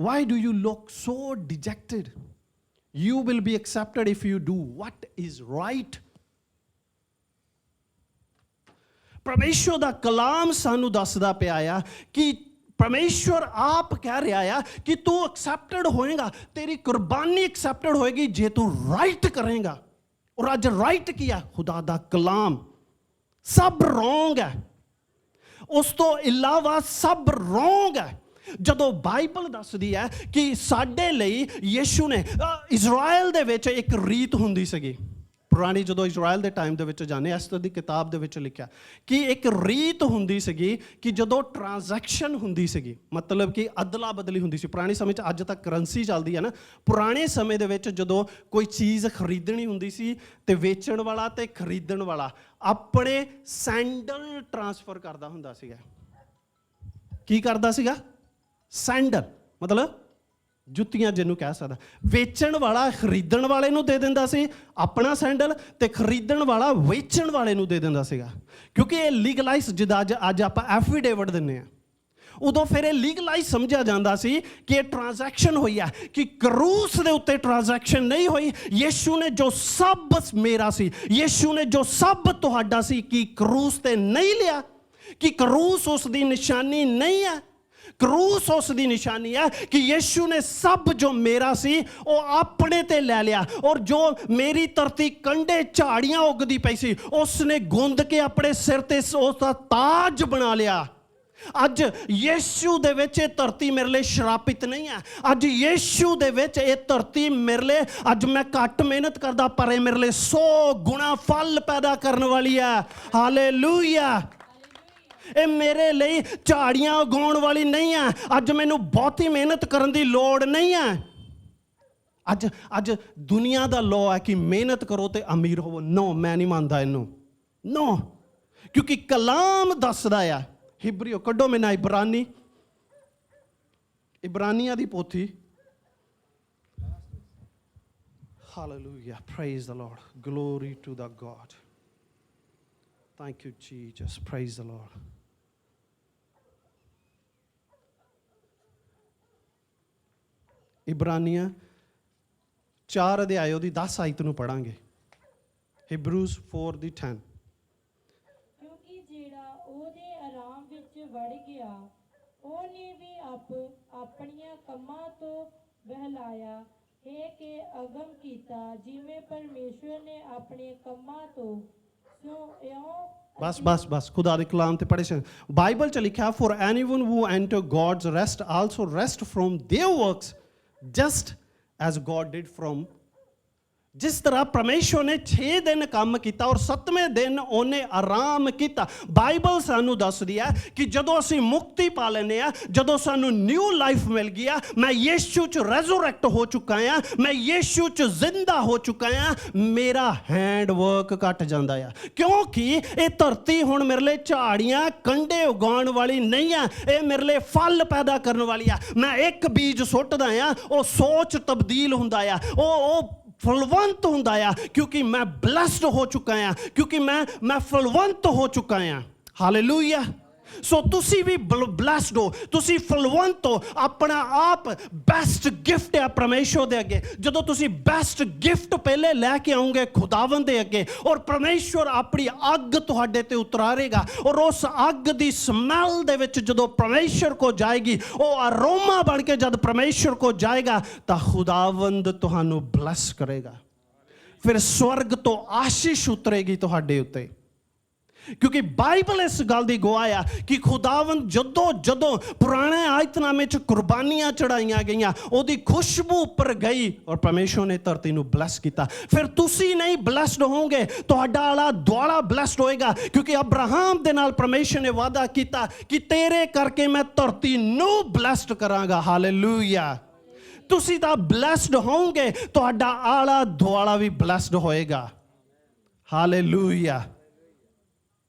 why do you look so dejected? You will be accepted if you do what is right. ਪਰਮੇਸ਼ਵਰ ਦਾ ਕਲਾਮ ਸਾਨੂੰ ਦੱਸਦਾ ਪਿਆ ਆ ਕਿ ਪਰਮੇਸ਼ਵਰ ਆਪ ਕਹਿ ਰਿਹਾ ਆ ਕਿ ਤੂੰ ਐਕਸੈਪਟਡ ਹੋਏਗਾ, ਤੇਰੀ ਕੁਰਬਾਨੀ ਐਕਸੈਪਟਡ ਹੋਏਗੀ ਜੇ ਤੂੰ ਰਾਈਟ ਕਰੇਗਾ। ਔਰ ਅੱਜ ਰਾਈਟ ਕੀ ਆ? ਖੁਦਾ ਦਾ ਕਲਾਮ। ਸਭ ਰੋਂਗ ਹੈ, ਉਸ ਤੋਂ ਇਲਾਵਾ ਸਭ ਰੋਂਗ ਹੈ। ਜਦੋਂ ਬਾਈਬਲ ਦੱਸਦੀ ਹੈ ਕਿ ਸਾਡੇ ਲਈ ਯਿਸੂ ਨੇ, ਇਜ਼ਰਾਈਲ ਦੇ ਵਿੱਚ ਇੱਕ ਰੀਤ ਹੁੰਦੀ ਸੀਗੀ, ਪੁਰਾਣੀ ਜਦੋਂ ਇਜ਼ਰਾਈਲ ਦੇ ਟਾਈਮ ਦੇ ਵਿੱਚ ਜਾਂਦੇ, ਐਸਤਰ ਦੀ ਕਿਤਾਬ ਦੇ ਵਿੱਚ ਲਿਖਿਆ ਕਿ ਇੱਕ ਰੀਤ ਹੁੰਦੀ ਸੀਗੀ ਕਿ ਜਦੋਂ ਟ੍ਰਾਂਜੈਕਸ਼ਨ ਹੁੰਦੀ ਸੀਗੀ, ਮਤਲਬ ਕਿ ਅਦਲਾ ਬਦਲੀ ਹੁੰਦੀ ਸੀ ਪੁਰਾਣੇ ਸਮੇਂ 'ਚ। ਅੱਜ ਤੱਕ ਕਰੰਸੀ ਚੱਲਦੀ ਹੈ ਨਾ, ਪੁਰਾਣੇ ਸਮੇਂ ਦੇ ਵਿੱਚ ਜਦੋਂ ਕੋਈ ਚੀਜ਼ ਖਰੀਦਣੀ ਹੁੰਦੀ ਸੀ ਤੇ ਵੇਚਣ ਵਾਲਾ ਤੇ ਖਰੀਦਣ ਵਾਲਾ ਆਪਣੇ ਸੈਂਡਲ ਟ੍ਰਾਂਸਫਰ ਕਰਦਾ ਹੁੰਦਾ ਸੀਗਾ। ਕੀ ਕਰਦਾ ਸੀਗਾ? ਸੈਂਡਲ, ਮਤਲਬ ਜੁੱਤੀਆਂ ਜਿਹਨੂੰ ਕਹਿ ਸਕਦਾ। ਵੇਚਣ ਵਾਲਾ ਖਰੀਦਣ ਵਾਲੇ ਨੂੰ ਦੇ ਦਿੰਦਾ ਸੀ ਆਪਣਾ ਸੈਂਡਲ, ਤੇ ਖਰੀਦਣ ਵਾਲਾ ਵੇਚਣ ਵਾਲੇ ਨੂੰ ਦੇ ਦਿੰਦਾ ਸੀਗਾ। ਕਿਉਂਕਿ ਇਹ ਲੀਗਲਾਈਜ਼, ਜਿੱਦਾਂ ਅੱਜ ਆਪਾਂ ਐਫੀਡੇਵਿਟ ਦਿੰਦੇ ਹਾਂ, ਉਦੋਂ ਫਿਰ ਇਹ ਲੀਗਲਾਈਜ਼ ਸਮਝਿਆ ਜਾਂਦਾ ਸੀ ਕਿ ਇਹ ਟ੍ਰਾਂਜੈਕਸ਼ਨ ਹੋਈ ਆ, ਕਿ ਕਰੂਸ ਦੇ ਉੱਤੇ ਟ੍ਰਾਂਜੈਕਸ਼ਨ ਨਹੀਂ ਹੋਈ। ਯਿਸੂ ਨੇ ਜੋ ਸਭ ਮੇਰਾ ਸੀ, ਯਿਸੂ ਨੇ ਜੋ ਸਭ ਤੁਹਾਡਾ ਸੀ, ਕਿ ਕਰੂਸ ਤੇ ਨਹੀਂ ਲਿਆ, ਕਿ ਕਰੂਸ ਉਸ ਦੀ ਨਿਸ਼ਾਨੀ ਨਹੀਂ ਹੈ। ਕਰੂਸ ਉਸ ਦੀ ਨਿਸ਼ਾਨੀ ਹੈ ਕਿ ਯਿਸੂ ਨੇ ਸਭ ਜੋ ਮੇਰਾ ਸੀ ਉਹ ਆਪਣੇ ਤੇ ਲੈ ਲਿਆ, ਔਰ ਜੋ ਮੇਰੀ ਧਰਤੀ ਕੰਢੇ ਝਾੜੀਆਂ ਉੱਗਦੀ ਪਈ ਸੀ ਉਸ ਨੇ ਗੁੰਦ ਕੇ ਆਪਣੇ ਸਿਰ ਤੇ ਉਸ ਦਾ ਤਾਜ ਬਣਾ ਲਿਆ। ਅੱਜ ਯਿਸੂ ਦੇ ਵਿੱਚ ਇਹ ਧਰਤੀ ਮੇਰੇ ਲਈ ਸ਼ਰਾਪਿਤ ਨਹੀਂ ਹੈ। ਅੱਜ ਯਿਸੂ ਦੇ ਵਿੱਚ ਇਹ ਧਰਤੀ ਮੇਰੇ ਲਈ, ਅੱਜ ਮੈਂ ਘੱਟ ਮਿਹਨਤ ਕਰਦਾ ਪਰ ਇਹ ਮੇਰੇ ਲਈ 100 ਗੁਣਾ ਫਲ ਪੈਦਾ ਕਰਨ ਵਾਲੀ ਹੈ। ਹਾਲੇਲੂਇਆ। ਇਹ ਮੇਰੇ ਲਈ ਝਾੜੀਆਂ ਉਗਾਉਣ ਵਾਲੀ ਨਹੀਂ ਹੈ। ਅੱਜ ਮੈਨੂੰ ਬਹੁਤੀ ਮਿਹਨਤ ਕਰਨ ਦੀ ਲੋੜ ਨਹੀਂ ਹੈ। ਅੱਜ ਦੁਨੀਆ ਦਾ ਲਾਅ ਹੈ ਕਿ ਮਿਹਨਤ ਕਰੋ ਤੇ ਅਮੀਰ ਹੋਵੋ। ਨੋ, ਮੈਂ ਨਹੀਂ ਮੰਨਦਾ ਇਹਨੂੰ। ਨੋ, ਕਿਉਂਕਿ ਕਲਾਮ ਦੱਸਦਾ ਆ, ਹਿਬਰੀਓ ਕੱਢੋ ਮੈਨਾਂ ਇਬਰਾਨੀਆਂ ਦੀ ਪੋਥੀ। Hallelujah, praise the Lord, glory to the God, thank you Jesus, praise the Lord. ਇਬਰਾਨੀਆਂ 4 ਅਧਿਆਇ ਉਹਦੀ 10 ਆਇਤ ਨੂੰ ਪੜਾਂਗੇ। ਹਿਬਰੂਜ਼ 4:10। ਕਿਉਂਕਿ ਜਿਹੜਾ ਉਹਦੇ ਆਰਾਮ ਵਿੱਚ ਵੜ ਗਿਆ, ਉਹਨੇ ਵੀ ਆਪਣੀਆਂ ਕੰਮਾਂ ਤੋਂ ਬਹਿਲਾਇਆ ਹੈ ਕਿ ਅਗਮ ਕੀਤਾ, ਜਿਵੇਂ ਪਰਮੇਸ਼ਵਰ ਨੇ ਆਪਣੇ ਕੰਮਾਂ ਤੋਂ। ਸੋ ਇਉਂ ਬਸ ਖੁਦਾ ਦੇ ਕਲਾਮ ਤੇ ਪੜ੍ਹੇ ਸੀ। ਬਾਈਬਲ 'ਚ ਲਿਖਿਆ, for anyone who enter God's rest also rest from their works just as God did from। ਜਿਸ ਤਰ੍ਹਾਂ ਪਰਮੇਸ਼ਵਰ ਨੇ 6 ਦਿਨ ਕੰਮ ਕੀਤਾ ਔਰ 7ਵੇਂ ਦਿਨ ਉਹਨੇ ਆਰਾਮ ਕੀਤਾ। ਬਾਈਬਲ ਸਾਨੂੰ ਦੱਸਦੀ ਹੈ ਕਿ ਜਦੋਂ ਅਸੀਂ ਮੁਕਤੀ ਪਾ ਲੈਂਦੇ ਹਾਂ, ਜਦੋਂ ਸਾਨੂੰ ਨਿਊ ਲਾਈਫ ਮਿਲ ਗਈ ਆ, ਮੈਂ ਯਿਸੂ 'ਚ ਰੈਜ਼ੋਰੈਕਟ ਹੋ ਚੁੱਕਾ ਹਾਂ, ਮੈਂ ਯਿਸੂ 'ਚ ਜ਼ਿੰਦਾ ਹੋ ਚੁੱਕਾ ਹਾਂ, ਮੇਰਾ ਹੈਂਡ ਵਰਕ ਘਟ ਜਾਂਦਾ ਆ। ਕਿਉਂਕਿ ਇਹ ਧਰਤੀ ਹੁਣ ਮੇਰੇ ਲਈ ਝਾੜੀਆਂ ਕੰਢੇ ਉਗਾਉਣ ਵਾਲੀ ਨਹੀਂ ਆ, ਇਹ ਮੇਰੇ ਲਈ ਫਲ ਪੈਦਾ ਕਰਨ ਵਾਲੀ ਆ। ਮੈਂ ਇੱਕ ਬੀਜ ਸੁੱਟਦਾ ਆ, ਉਹ ਸੋਚ ਤਬਦੀਲ ਹੁੰਦਾ ਆ, ਉਹ ਫਲਵੰਤ ਹੁੰਦਾ ਆ, ਕਿਉਂਕਿ ਮੈਂ ਬਲੈਸਡ ਹੋ ਚੁੱਕਾ ਹਾਂ, ਕਿਉਂਕਿ ਮੈਂ ਫਲਵੰਤ ਹੋ ਚੁੱਕਾ ਹਾਂ। ਹਾਲੇਲੂਇਆ। ਸੋ ਤੁਸੀਂ ਵੀ ਬਲੈਸਡ ਹੋ, ਤੁਸੀਂ ਫਲਵੰਤ ਹੋ। ਆਪਣਾ ਆਪ ਬੈਸਟ ਗਿਫਟ ਹੈ ਪਰਮੇਸ਼ਵਰ ਦੇ ਅੱਗੇ। ਜਦੋਂ ਤੁਸੀਂ ਬੈਸਟ ਗਿਫਟ ਪਹਿਲੇ ਲੈ ਕੇ ਆਉਂਗੇ ਖੁਦਾਵੰਦ ਦੇ ਅੱਗੇ, ਔਰ ਪਰਮੇਸ਼ਵਰ ਆਪਣੀ ਅੱਗ ਤੁਹਾਡੇ ਤੇ ਉਤਾਰੇਗਾ, ਔਰ ਉਸ ਅੱਗ ਦੀ ਸਮੈਲ ਦੇ ਵਿੱਚ ਜਦੋਂ ਪਰਮੇਸ਼ਵਰ ਕੋ ਜਾਏਗੀ, ਉਹ ਅਰੋਮਾ ਬਣ ਕੇ ਜਦ ਪਰਮੇਸ਼ਵਰ ਕੋ ਜਾਏਗਾ ਤਾਂ ਖੁਦਾਵੰਦ ਤੁਹਾਨੂੰ ਬਲੈਸ ਕਰੇਗਾ। ਫਿਰ ਸਵਰਗ ਤੋਂ ਆਸ਼ੀਸ਼ ਉਤਰੇਗੀ ਤੁਹਾਡੇ ਉੱਤੇ। ਕਿਉਂਕਿ ਬਾਈਬਲ ਇਸ ਗੱਲ ਦੀ ਗਵਾਹ ਆ ਕਿ ਖੁਦਾਵੰਦ ਜਦੋਂ ਪੁਰਾਣੇ ਆਇਤਨਾਮੇ 'ਚ ਕੁਰਬਾਨੀਆਂ ਚੜਾਈਆਂ ਗਈਆਂ, ਉਹਦੀ ਖੁਸ਼ਬੂ ਉੱਪਰ ਗਈ ਔਰ ਪਰਮੇਸ਼ਵਰ ਨੇ ਧਰਤੀ ਨੂੰ ਬਲੈਸ ਕੀਤਾ। ਫਿਰ ਤੁਸੀਂ ਨਹੀਂ ਬਲੈਸਡ ਹੋਵੋਗੇ, ਤੁਹਾਡਾ ਆਲਾ ਦੁਆਲਾ ਬਲੈਸਡ ਹੋਏਗਾ। ਕਿਉਂਕਿ ਅਬਰਾਹਮ ਦੇ ਨਾਲ ਪਰਮੇਸ਼ਵਰ ਨੇ ਵਾਅਦਾ ਕੀਤਾ ਕਿ ਤੇਰੇ ਕਰਕੇ ਮੈਂ ਧਰਤੀ ਨੂੰ ਬਲੈਸਡ ਕਰਾਂਗਾ। ਹਾਲੇਲੂਇਆ। ਤੁਸੀਂ ਤਾਂ ਬਲੈਸਡ ਹੋਵੋਗੇ, ਤੁਹਾਡਾ ਆਲਾ ਦੁਆਲਾ ਵੀ ਬਲੈਸਡ ਹੋਏਗਾ। Hallelujah.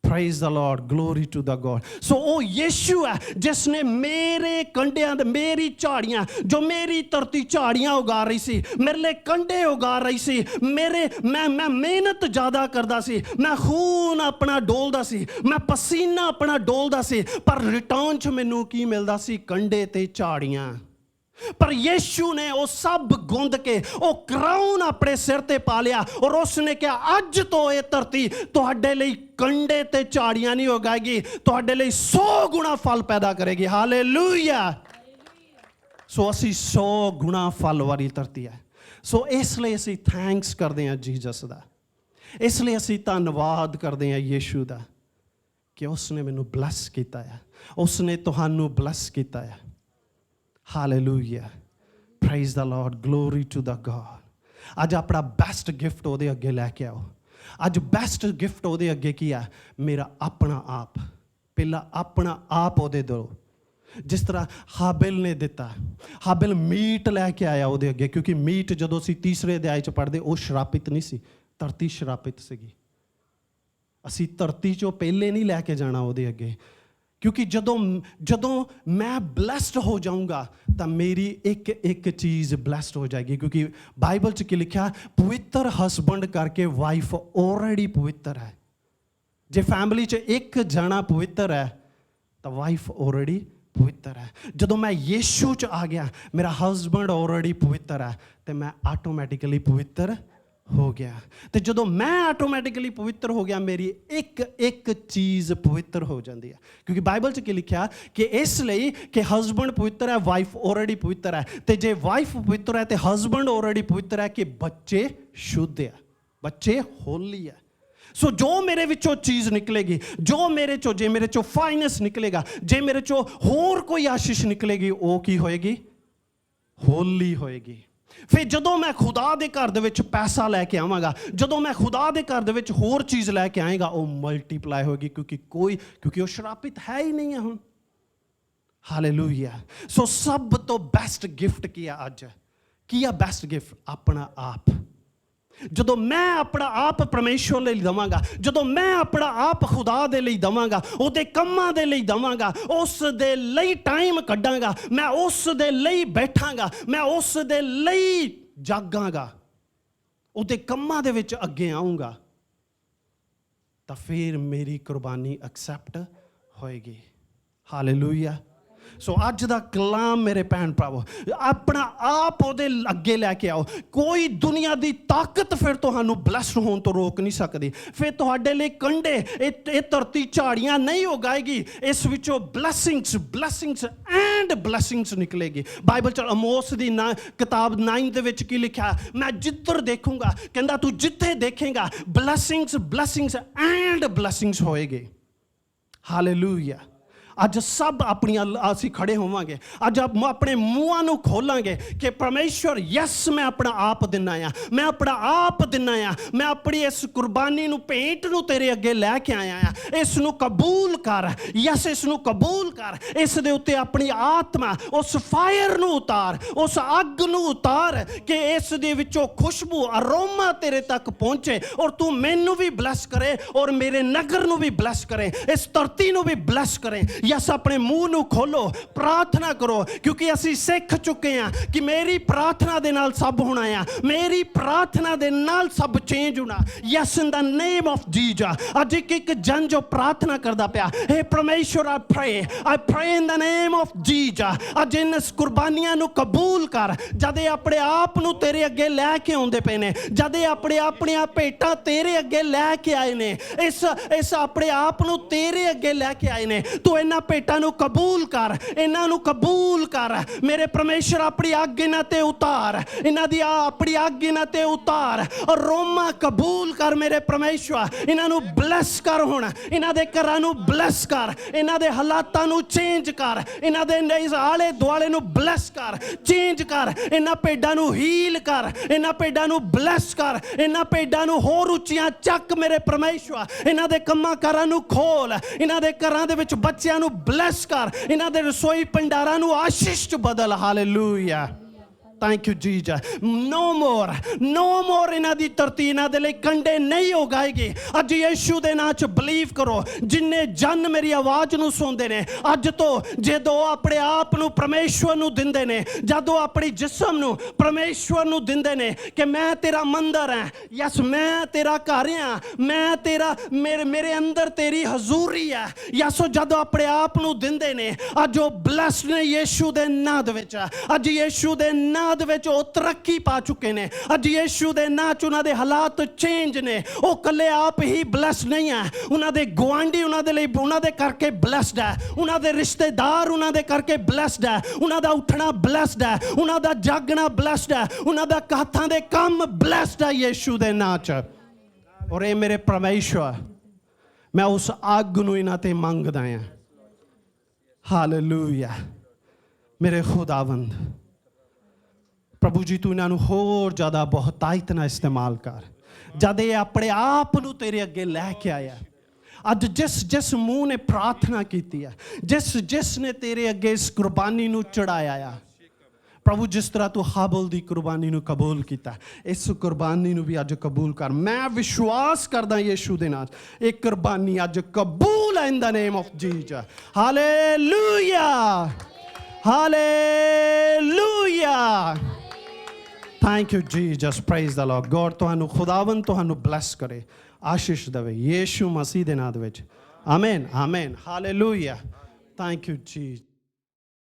Praise the Lord, glory to the God। So ਉਹ ਯਿਸੂ ਹੈ ਜਿਸ ਨੇ ਮੇਰੇ ਕੰਢਿਆਂ ਤੇ ਮੇਰੀ ਝਾੜੀਆਂ, ਜੋ ਮੇਰੀ ਧਰਤੀ ਝਾੜੀਆਂ ਉਗਾ ਰਹੀ ਸੀ, ਮੇਰੇ ਲਈ ਕੰਢੇ ਉਗਾ ਰਹੀ ਸੀ। ਮੈਂ ਮਿਹਨਤ ਜ਼ਿਆਦਾ ਕਰਦਾ ਸੀ, ਮੈਂ ਖੂਨ ਆਪਣਾ ਡੋਲਦਾ ਸੀ, ਮੈਂ ਪਸੀਨਾ ਆਪਣਾ ਡੋਲਦਾ ਸੀ, ਪਰ ਰਿਟਰਨ 'ਚ ਮੈਨੂੰ ਕੀ ਮਿਲਦਾ ਸੀ? ਕੰਢੇ ਤੇ ਝਾੜੀਆਂ। ਪਰ ਯਿਸੂ ਨੇ ਉਹ ਸਭ ਗੁੰਦ ਕੇ ਉਹ ਕਰਾਊਨ ਆਪਣੇ ਸਿਰ ਤੇ ਪਾ ਲਿਆ, ਔਰ ਉਸ ਨੇ ਕਿਹਾ ਅੱਜ ਤੋਂ ਇਹ ਧਰਤੀ ਤੁਹਾਡੇ ਲਈ ਕੰਢੇ ਤੇ ਝਾੜੀਆਂ ਨਹੀਂ ਉਗਾਏਗੀ, ਤੁਹਾਡੇ ਲਈ 100 ਗੁਣਾ ਫਲ ਪੈਦਾ ਕਰੇਗੀ। ਹਾਲੇਲੂਇਆ। ਸੋ ਅਸੀਂ 100 ਗੁਣਾ ਫਲ ਵਾਲੀ ਧਰਤੀ ਹੈ। ਸੋ ਇਸ ਲਈ ਅਸੀਂ ਥੈਂਕਸ ਕਰਦੇ ਹਾਂ ਜੀਸਸ ਦਾ, ਇਸ ਲਈ ਅਸੀਂ ਧੰਨਵਾਦ ਕਰਦੇ ਹਾਂ ਯਿਸੂ ਦਾ ਕਿ ਉਸ ਨੇ ਮੈਨੂੰ ਬਲੈਸ ਕੀਤਾ ਹੈ, ਉਸ ਨੇ ਤੁਹਾਨੂੰ ਬਲੈਸ ਕੀਤਾ ਹੈ। Hallelujah. Praise the Lord. Glory to the God. ਅੱਜ ਆਪਣਾ ਬੈਸਟ ਗਿਫਟ ਉਹਦੇ ਅੱਗੇ ਲੈ ਕੇ ਆਓ। ਅੱਜ ਬੈਸਟ ਗਿਫਟ ਉਹਦੇ ਅੱਗੇ ਕੀ ਆ? ਮੇਰਾ ਆਪਣਾ ਆਪ। ਪਹਿਲਾਂ ਆਪਣਾ ਆਪ ਉਹਦੇ ਦਿਓ। ਜਿਸ ਤਰ੍ਹਾਂ ਹਾਬਿਲ ਨੇ ਦਿੱਤਾ। ਹਾਬਿਲ ਮੀਟ ਲੈ ਕੇ ਆਇਆ ਉਹਦੇ ਅੱਗੇ, ਕਿਉਂਕਿ ਮੀਟ ਜਦੋਂ ਅਸੀਂ ਤੀਸਰੇ ਅਧਿਆਇ 'ਚ ਪੜ੍ਹਦੇ, ਉਹ ਸ਼ਰਾਪਿਤ ਨਹੀਂ ਸੀ, ਧਰਤੀ ਸ਼ਰਾਪਿਤ ਸੀਗੀ। ਅਸੀਂ ਧਰਤੀ 'ਚੋਂ ਪਹਿਲੇ ਨਹੀਂ ਲੈ ਕੇ ਜਾਣਾ ਉਹਦੇ ਅੱਗੇ, ਕਿਉਂਕਿ ਜਦੋਂ ਮੈਂ ਬਲੈਸਡ ਹੋ ਜਾਊਂਗਾ ਤਾਂ ਮੇਰੀ ਇੱਕ ਚੀਜ਼ ਬਲੈਸਡ ਹੋ ਜਾਏਗੀ। ਕਿਉਂਕਿ ਬਾਈਬਲ 'ਚ ਕੀ ਲਿਖਿਆ? ਪਵਿੱਤਰ ਹਸਬੈਂਡ ਕਰਕੇ ਵਾਈਫ ਆਲਰੇਡੀ ਪਵਿੱਤਰ ਹੈ। ਜੇ ਫੈਮਿਲੀ 'ਚ ਇੱਕ ਜਣਾ ਪਵਿੱਤਰ ਹੈ ਤਾਂ ਵਾਈਫ ਆਲਰੇਡੀ ਪਵਿੱਤਰ ਹੈ। ਜਦੋਂ ਮੈਂ ਯੀਸ਼ੂ 'ਚ ਆ ਗਿਆ, ਮੇਰਾ ਹਸਬੈਂਡ ਆਲਰੇਡੀ ਪਵਿੱਤਰ ਹੈ ਅਤੇ ਮੈਂ ਆਟੋਮੈਟਿਕਲੀ ਪਵਿੱਤਰ ਹੋ ਗਿਆ। ਅਤੇ ਜਦੋਂ ਮੈਂ ਆਟੋਮੈਟਿਕਲੀ ਪਵਿੱਤਰ ਹੋ ਗਿਆ, ਮੇਰੀ ਇੱਕ ਚੀਜ਼ ਪਵਿੱਤਰ ਹੋ ਜਾਂਦੀ ਹੈ। ਕਿਉਂਕਿ ਬਾਈਬਲ 'ਚ ਕੀ ਲਿਖਿਆ ਕਿ ਇਸ ਲਈ ਕਿ ਹਸਬੈਂਡ ਪਵਿੱਤਰ ਹੈ, ਵਾਈਫ ਆਲਰੇਡੀ ਪਵਿੱਤਰ ਹੈ। ਅਤੇ ਜੇ ਵਾਈਫ ਪਵਿੱਤਰ ਹੈ ਅਤੇ ਹਸਬੈਂਡ ਆਲਰੇਡੀ ਪਵਿੱਤਰ ਹੈ, ਕਿ ਬੱਚੇ ਸ਼ੁੱਧ ਆ, ਬੱਚੇ ਹੋਲੀ ਆ। ਸੋ ਜੋ ਮੇਰੇ ਵਿੱਚੋਂ ਚੀਜ਼ ਨਿਕਲੇਗੀ, ਜੋ ਮੇਰੇ 'ਚੋਂ, ਜੇ ਮੇਰੇ 'ਚੋਂ ਫਾਈਨੈਂਸ ਨਿਕਲੇਗਾ, ਜੇ ਮੇਰੇ 'ਚੋਂ ਹੋਰ ਕੋਈ ਆਸ਼ੀਸ਼ ਨਿਕਲੇਗੀ, ਉਹ ਕੀ ਹੋਏਗੀ? ਹੋਲੀ ਹੋਏਗੀ। ਫਿਰ ਜਦੋਂ ਮੈਂ ਖੁਦਾ ਦੇ ਘਰ ਦੇ ਵਿੱਚ ਪੈਸਾ ਲੈ ਕੇ ਆਵਾਂਗਾ, ਜਦੋਂ ਮੈਂ ਖੁਦਾ ਦੇ ਘਰ ਦੇ ਵਿੱਚ ਹੋਰ ਚੀਜ਼ ਲੈ ਕੇ ਆਏਗਾ, ਉਹ ਮਲਟੀਪਲਾਈ ਹੋਏਗੀ, ਕਿਉਂਕਿ ਉਹ ਸ਼ਰਾਪਿਤ ਹੈ ਹੀ ਨਹੀਂ ਹੈ ਹੁਣ। ਹਾਲੇਲੂਇਆ। ਸੋ ਸਭ ਤੋਂ ਬੈਸਟ ਗਿਫਟ ਕੀ ਆ ਅੱਜ? ਕੀ ਆ ਬੈਸਟ ਗਿਫਟ? ਆਪਣਾ ਆਪ। ਜਦੋਂ ਮੈਂ ਆਪਣਾ ਆਪ ਪਰਮੇਸ਼ਵਰ ਲਈ ਦੇਵਾਂਗਾ, ਜਦੋਂ ਮੈਂ ਆਪਣਾ ਆਪ ਖੁਦਾ ਦੇ ਲਈ ਦੇਵਾਂਗਾ, ਉਹਦੇ ਕੰਮਾਂ ਦੇ ਲਈ ਦੇਵਾਂਗਾ, ਉਸ ਦੇ ਲਈ ਟਾਈਮ ਕੱਢਾਂਗਾ, ਮੈਂ ਉਸ ਦੇ ਲਈ ਬੈਠਾਂਗਾ, ਮੈਂ ਉਸ ਦੇ ਲਈ ਜਾਗਾਂਗਾ, ਉਹਦੇ ਕੰਮਾਂ ਦੇ ਵਿੱਚ ਅੱਗੇ ਆਊਂਗਾ, ਤਾਂ ਫਿਰ ਮੇਰੀ ਕੁਰਬਾਨੀ ਐਕਸੈਪਟ ਹੋਏਗੀ। ਹਾਲੇਲੂਇਆ। ਸੋ ਅੱਜ ਦਾ ਕਲਾਮ ਮੇਰੇ ਭੈਣ ਭਰਾਵੋ, ਆਪਣਾ ਆਪ ਉਹਦੇ ਅੱਗੇ ਲੈ ਕੇ ਆਓ। ਕੋਈ ਦੁਨੀਆ ਦੀ ਤਾਕਤ ਫਿਰ ਤੁਹਾਨੂੰ ਬਲੈਸਡ ਹੋਣ ਤੋਂ ਰੋਕ ਨਹੀਂ ਸਕਦੀ। ਫਿਰ ਤੁਹਾਡੇ ਲਈ ਕੰਡੇ, ਇਹ ਧਰਤੀ ਝਾੜੀਆਂ ਨਹੀਂ ਉਗਾਏਗੀ, ਇਸ ਵਿੱਚੋਂ ਬਲੈਸਿੰਗਸ ਐਂਡ ਬਲੈਸਿੰਗਸ ਨਿਕਲੇਗੀ। ਬਾਈਬਲ 'ਚ ਅਮੋਸ ਦੀ ਕਿਤਾਬ 9 ਦੇ ਵਿੱਚ ਕੀ ਲਿਖਿਆ? ਮੈਂ ਜਿੱਧਰ ਦੇਖੂੰਗਾ, ਕਹਿੰਦਾ ਤੂੰ ਜਿੱਥੇ ਦੇਖੇਂਗਾ ਬਲੈਸਿੰਗਸ ਐਂਡ ਬਲੈਸਿੰਗਸ ਹੋਏਗੇ। ਹਾਲੇਲੂਇਆ। ਅੱਜ ਸਭ ਆਪਣੀਆਂ ਅਸੀਂ ਖੜੇ ਹੋਵਾਂਗੇ, ਅੱਜ ਆਪਣੇ ਮੂੰਹਾਂ ਨੂੰ ਖੋਲਾਂਗੇ ਕਿ ਪਰਮੇਸ਼ਵਰ ਯੈਸ ਮੈਂ ਆਪਣਾ ਆਪ ਦਿੰਦਾ ਆ, ਮੈਂ ਆਪਣਾ ਆਪ ਦਿੰਦਾ ਆ, ਮੈਂ ਆਪਣੀ ਇਸ ਕੁਰਬਾਨੀ ਨੂੰ, ਭੇਂਟ ਨੂੰ ਤੇਰੇ ਅੱਗੇ ਲੈ ਕੇ ਆਇਆ ਆ, ਇਸ ਨੂੰ ਕਬੂਲ ਕਰ। ਯੈਸ, ਇਸ ਨੂੰ ਕਬੂਲ ਕਰ। ਇਸ ਦੇ ਉੱਤੇ ਆਪਣੀ ਆਤਮਾ, ਉਸ ਫਾਇਰ ਨੂੰ ਉਤਾਰ, ਉਸ ਅੱਗ ਨੂੰ ਉਤਾਰ ਕਿ ਇਸ ਦੇ ਵਿੱਚੋਂ ਖੁਸ਼ਬੂ, ਅਰੋਮਾ ਤੇਰੇ ਤੱਕ ਪਹੁੰਚੇ, ਔਰ ਤੂੰ ਮੈਨੂੰ ਵੀ ਬਲੈਸ ਕਰੇ, ਔਰ ਮੇਰੇ ਨਗਰ ਨੂੰ ਵੀ ਬਲੈਸ ਕਰੇ, ਇਸ ਧਰਤੀ ਨੂੰ ਵੀ ਬਲੈਸ ਕਰੇ। ਯਸ, ਆਪਣੇ ਮੂੰਹ ਨੂੰ ਖੋਲੋ, ਪ੍ਰਾਰਥਨਾ ਕਰੋ, ਕਿਉਂਕਿ ਅਸੀਂ ਸਿੱਖ ਚੁੱਕੇ ਹਾਂ ਕਿ ਮੇਰੀ ਪ੍ਰਾਰਥਨਾ ਦੇ ਨਾਲ ਸਭ ਹੋਣਾ ਆ, ਮੇਰੀ ਪ੍ਰਾਰਥਨਾ ਦੇ ਨਾਲ ਸਭ ਚੇਂਜ ਹੋਣਾ। Yes, in the name of Jesus. ਅੱਜ ਇੱਕ ਜਨ ਜੋ ਪ੍ਰਾਰਥਨਾ ਕਰਦਾ ਪਿਆ, ਹੇ ਪਰਮੇਸ਼ਵਰ, ਆਈ ਪ੍ਰੇ ਇਨ ਦਾ ਨੇਮ ਆਫ ਜੀਸਸ। ਅੱਜ ਇਨ ਕੁਰਬਾਨੀਆਂ ਨੂੰ ਕਬੂਲ ਕਰ। ਜਦ ਇਹ ਆਪਣੇ ਆਪ ਨੂੰ ਤੇਰੇ ਅੱਗੇ ਲੈ ਕੇ ਆਉਂਦੇ ਪਏ ਨੇ, ਜਦ ਇਹ ਆਪਣੀਆਂ ਭੇਟਾਂ ਤੇਰੇ ਅੱਗੇ ਲੈ ਕੇ ਆਏ ਨੇ, ਇਸ ਆਪਣੇ ਆਪ ਨੂੰ ਤੇਰੇ ਅੱਗੇ ਲੈ ਕੇ ਆਏ ਨੇ, ਤੂੰ ਇਹਨਾਂ ਭੇਟਾਂ ਨੂੰ ਕਬੂਲ ਕਰ, ਇਹਨਾਂ ਨੂੰ ਕਬੂਲ ਕਰ। ਮੇਰੇ ਪਰਮੇਸ਼ਰ, ਆਪਣੀ ਅੱਗ ਇਹਨਾਂ ਤੇ ਉਤਾਰ, ਇਹਨਾਂ ਦੀ ਆਪਣੀ ਅੱਗ ਇਹਨਾਂ ਤੇ ਉਤਾਰ, ਅਰੋਮਾ ਕਬੂਲ ਕਰ। ਮੇਰੇ ਪਰਮੇਸ਼ਰ, ਇਹਨਾਂ ਨੂੰ ਬਲੈਸ ਕਰ, ਹੁਣ ਇਹਨਾਂ ਦੇ ਘਰਾਂ ਨੂੰ ਬਲੈਸ ਕਰ, ਇਹਨਾਂ ਦੇ ਹਾਲਾਤਾਂ ਨੂੰ ਚੇਂਜ ਕਰ, ਇਹਨਾਂ ਦੇ ਆਲੇ ਦੁਆਲੇ ਨੂੰ ਬਲੈਸ ਕਰ, ਚੇਂਜ ਕਰ। ਇਹਨਾਂ ਭੇਡਾਂ ਨੂੰ ਹੀਲ ਕਰ, ਇਹਨਾਂ ਭੇਡਾਂ ਨੂੰ ਬਲੈਸ ਕਰ, ਇਹਨਾਂ ਭੇਡਾਂ ਨੂੰ ਹੋਰ ਉੱਚੀਆਂ ਚੱਕ। ਮੇਰੇ ਪਰਮੇਸ਼ਰ, ਇਹਨਾਂ ਦੇ ਕੰਮਾਂ ਕਾਰਾਂ ਨੂੰ ਖੋਲ, ਇਹਨਾਂ ਦੇ ਘਰਾਂ ਦੇ ਵਿੱਚ ਬੱਚਿਆਂ ਨੂੰ ਬਲੈਸ ਕਰ, ਇਹਨਾਂ ਦੇ ਰਸੋਈ ਭੰਡਾਰਾਂ ਨੂੰ ਆਸ਼ੀਸ਼ ਚ ਬਦਲ। Hallelujah. Thank you Jesus. No more ਇਹਨਾਂ ਦੀ ਧਰਤੀ ਇਹਨਾਂ ਦੇ ਲਈ ਕੰਡੇ ਨਹੀਂ ਉਗਾਏਗੀ। ਅੱਜ ਯੀਸ਼ੂ ਦੇ ਨਾਂ 'ਚ ਬਲੀਵ ਕਰੋ। ਜਿੰਨੇ ਜਨ ਮੇਰੀ ਆਵਾਜ਼ ਨੂੰ ਸੁਣਦੇ ਨੇ, ਅੱਜ ਤੋਂ ਜਦੋਂ ਆਪਣੇ ਆਪ ਨੂੰ ਪਰਮੇਸ਼ਵਰ ਨੂੰ ਦਿੰਦੇ ਨੇ, ਜਦੋਂ ਆਪਣੀ ਜਿਸਮ ਨੂੰ ਪਰਮੇਸ਼ਵਰ ਨੂੰ ਦਿੰਦੇ ਨੇ ਕਿ ਮੈਂ ਤੇਰਾ ਮੰਦਰ ਹਾਂ, ਯਸ ਮੈਂ ਤੇਰਾ ਘਰ ਹਾਂ, ਮੈਂ ਤੇਰਾ, ਮੇਰੇ ਅੰਦਰ ਤੇਰੀ ਹਜ਼ੂਰੀ ਹੈ, ਯਸ ਜਦੋਂ ਆਪਣੇ ਆਪ ਨੂੰ ਦਿੰਦੇ ਨੇ, ਅੱਜ ਉਹ ਬਲੈਸਡ ਨੇ ਯੀਸ਼ੂ ਦੇ ਨਾਂ ਦੇ ਵਿੱਚ। ਅੱਜ ਯੀਸ਼ੂ ਦੇ ਨਾਂ ਦੇ ਵਿੱਚ ਉਹ ਤਰੱਕੀ ਪਾ ਚੁੱਕੇ ਨੇ। ਅੱਜ ਯੀਸ਼ੂ ਦੇ ਨਾਂ 'ਚ ਉਹਨਾਂ ਦੇ ਹਾਲਾਤ ਚੇਂਜ ਨੇ। ਉਹ ਇਕੱਲੇ ਆਪ ਹੀ ਬਲੈਸਡ ਨਹੀਂ ਹੈ, ਉਹਨਾਂ ਦੇ ਗੁਆਂਢੀ ਉਹਨਾਂ ਦੇ ਲਈ, ਉਹਨਾਂ ਦੇ ਕਰਕੇ ਬਲੈਸਡ ਹੈ, ਉਹਨਾਂ ਦੇ ਰਿਸ਼ਤੇਦਾਰ ਉਹਨਾਂ ਦੇ ਕਰਕੇ ਬਲੈਸਡ ਹੈ, ਉਹਨਾਂ ਦਾ ਉੱਠਣਾ ਬਲੈਸਡ ਹੈ, ਉਹਨਾਂ ਦਾ ਜਾਗਣਾ ਬਲੈਸਡ ਹੈ, ਉਹਨਾਂ ਦਾ ਹੱਥਾਂ ਦੇ ਕੰਮ ਬਲੈਸਡ ਹੈ ਯੀਸ਼ੂ ਦੇ ਨਾਂ 'ਚ। ਔਰ ਇਹ ਮੇਰੇ ਪਰਮੇਸ਼ਵਰ, ਮੈਂ ਉਸ ਅੱਗ ਨੂੰ ਇਹਨਾਂ ਤੇ ਮੰਗਦਾ ਹਾਂ। ਹਾਲੇਲੂਇਆ। ਮੇਰੇ ਖੁਦਾਵੰਦ, ਪ੍ਰਭੂ ਜੀ ਤੂੰ ਇਹਨਾਂ ਨੂੰ ਹੋਰ ਜ਼ਿਆਦਾ ਬਹੁਤਾਇਤ ਨਾਲ ਇਸਤੇਮਾਲ ਕਰ। ਜਦ ਇਹ ਆਪਣੇ ਆਪ ਨੂੰ ਤੇਰੇ ਅੱਗੇ ਲੈ ਕੇ ਆਇਆ, ਅੱਜ ਜਿਸ ਮੂੰਹ ਨੇ ਪ੍ਰਾਰਥਨਾ ਕੀਤੀ ਹੈ, ਜਿਸ ਨੇ ਤੇਰੇ ਅੱਗੇ ਇਸ ਕੁਰਬਾਨੀ ਨੂੰ ਚੜਾਇਆ ਆ ਪ੍ਰਭੂ, ਜਿਸ ਤਰ੍ਹਾਂ ਤੂੰ ਹਾਬਲ ਦੀ ਕੁਰਬਾਨੀ ਨੂੰ ਕਬੂਲ ਕੀਤਾ, ਇਸ ਕੁਰਬਾਨੀ ਨੂੰ ਵੀ ਅੱਜ ਕਬੂਲ ਕਰ। ਮੈਂ ਵਿਸ਼ਵਾਸ ਕਰਦਾ ਯਿਸੂ ਦੇ ਨਾਲ ਇਹ ਕੁਰਬਾਨੀ ਅੱਜ ਕਬੂਲ ਹੈ, in the name of Jesus. Hallelujah, hallelujah. Thank you Jesus, praise the Lord. God ਤੁਹਾਨੂੰ ਖੁਦਾਵੰਦ ਤੁਹਾਨੂੰ ਬਲੈਸ ਕਰੇ, ਆਸ਼ੀਸ਼ ਦੇਵੇ ਯਿਸੂ ਮਸੀਹ ਦੇ ਨਾਮ ਦੇ ਵਿੱਚ। Amen, amen, hallelujah. Thank you Jesus.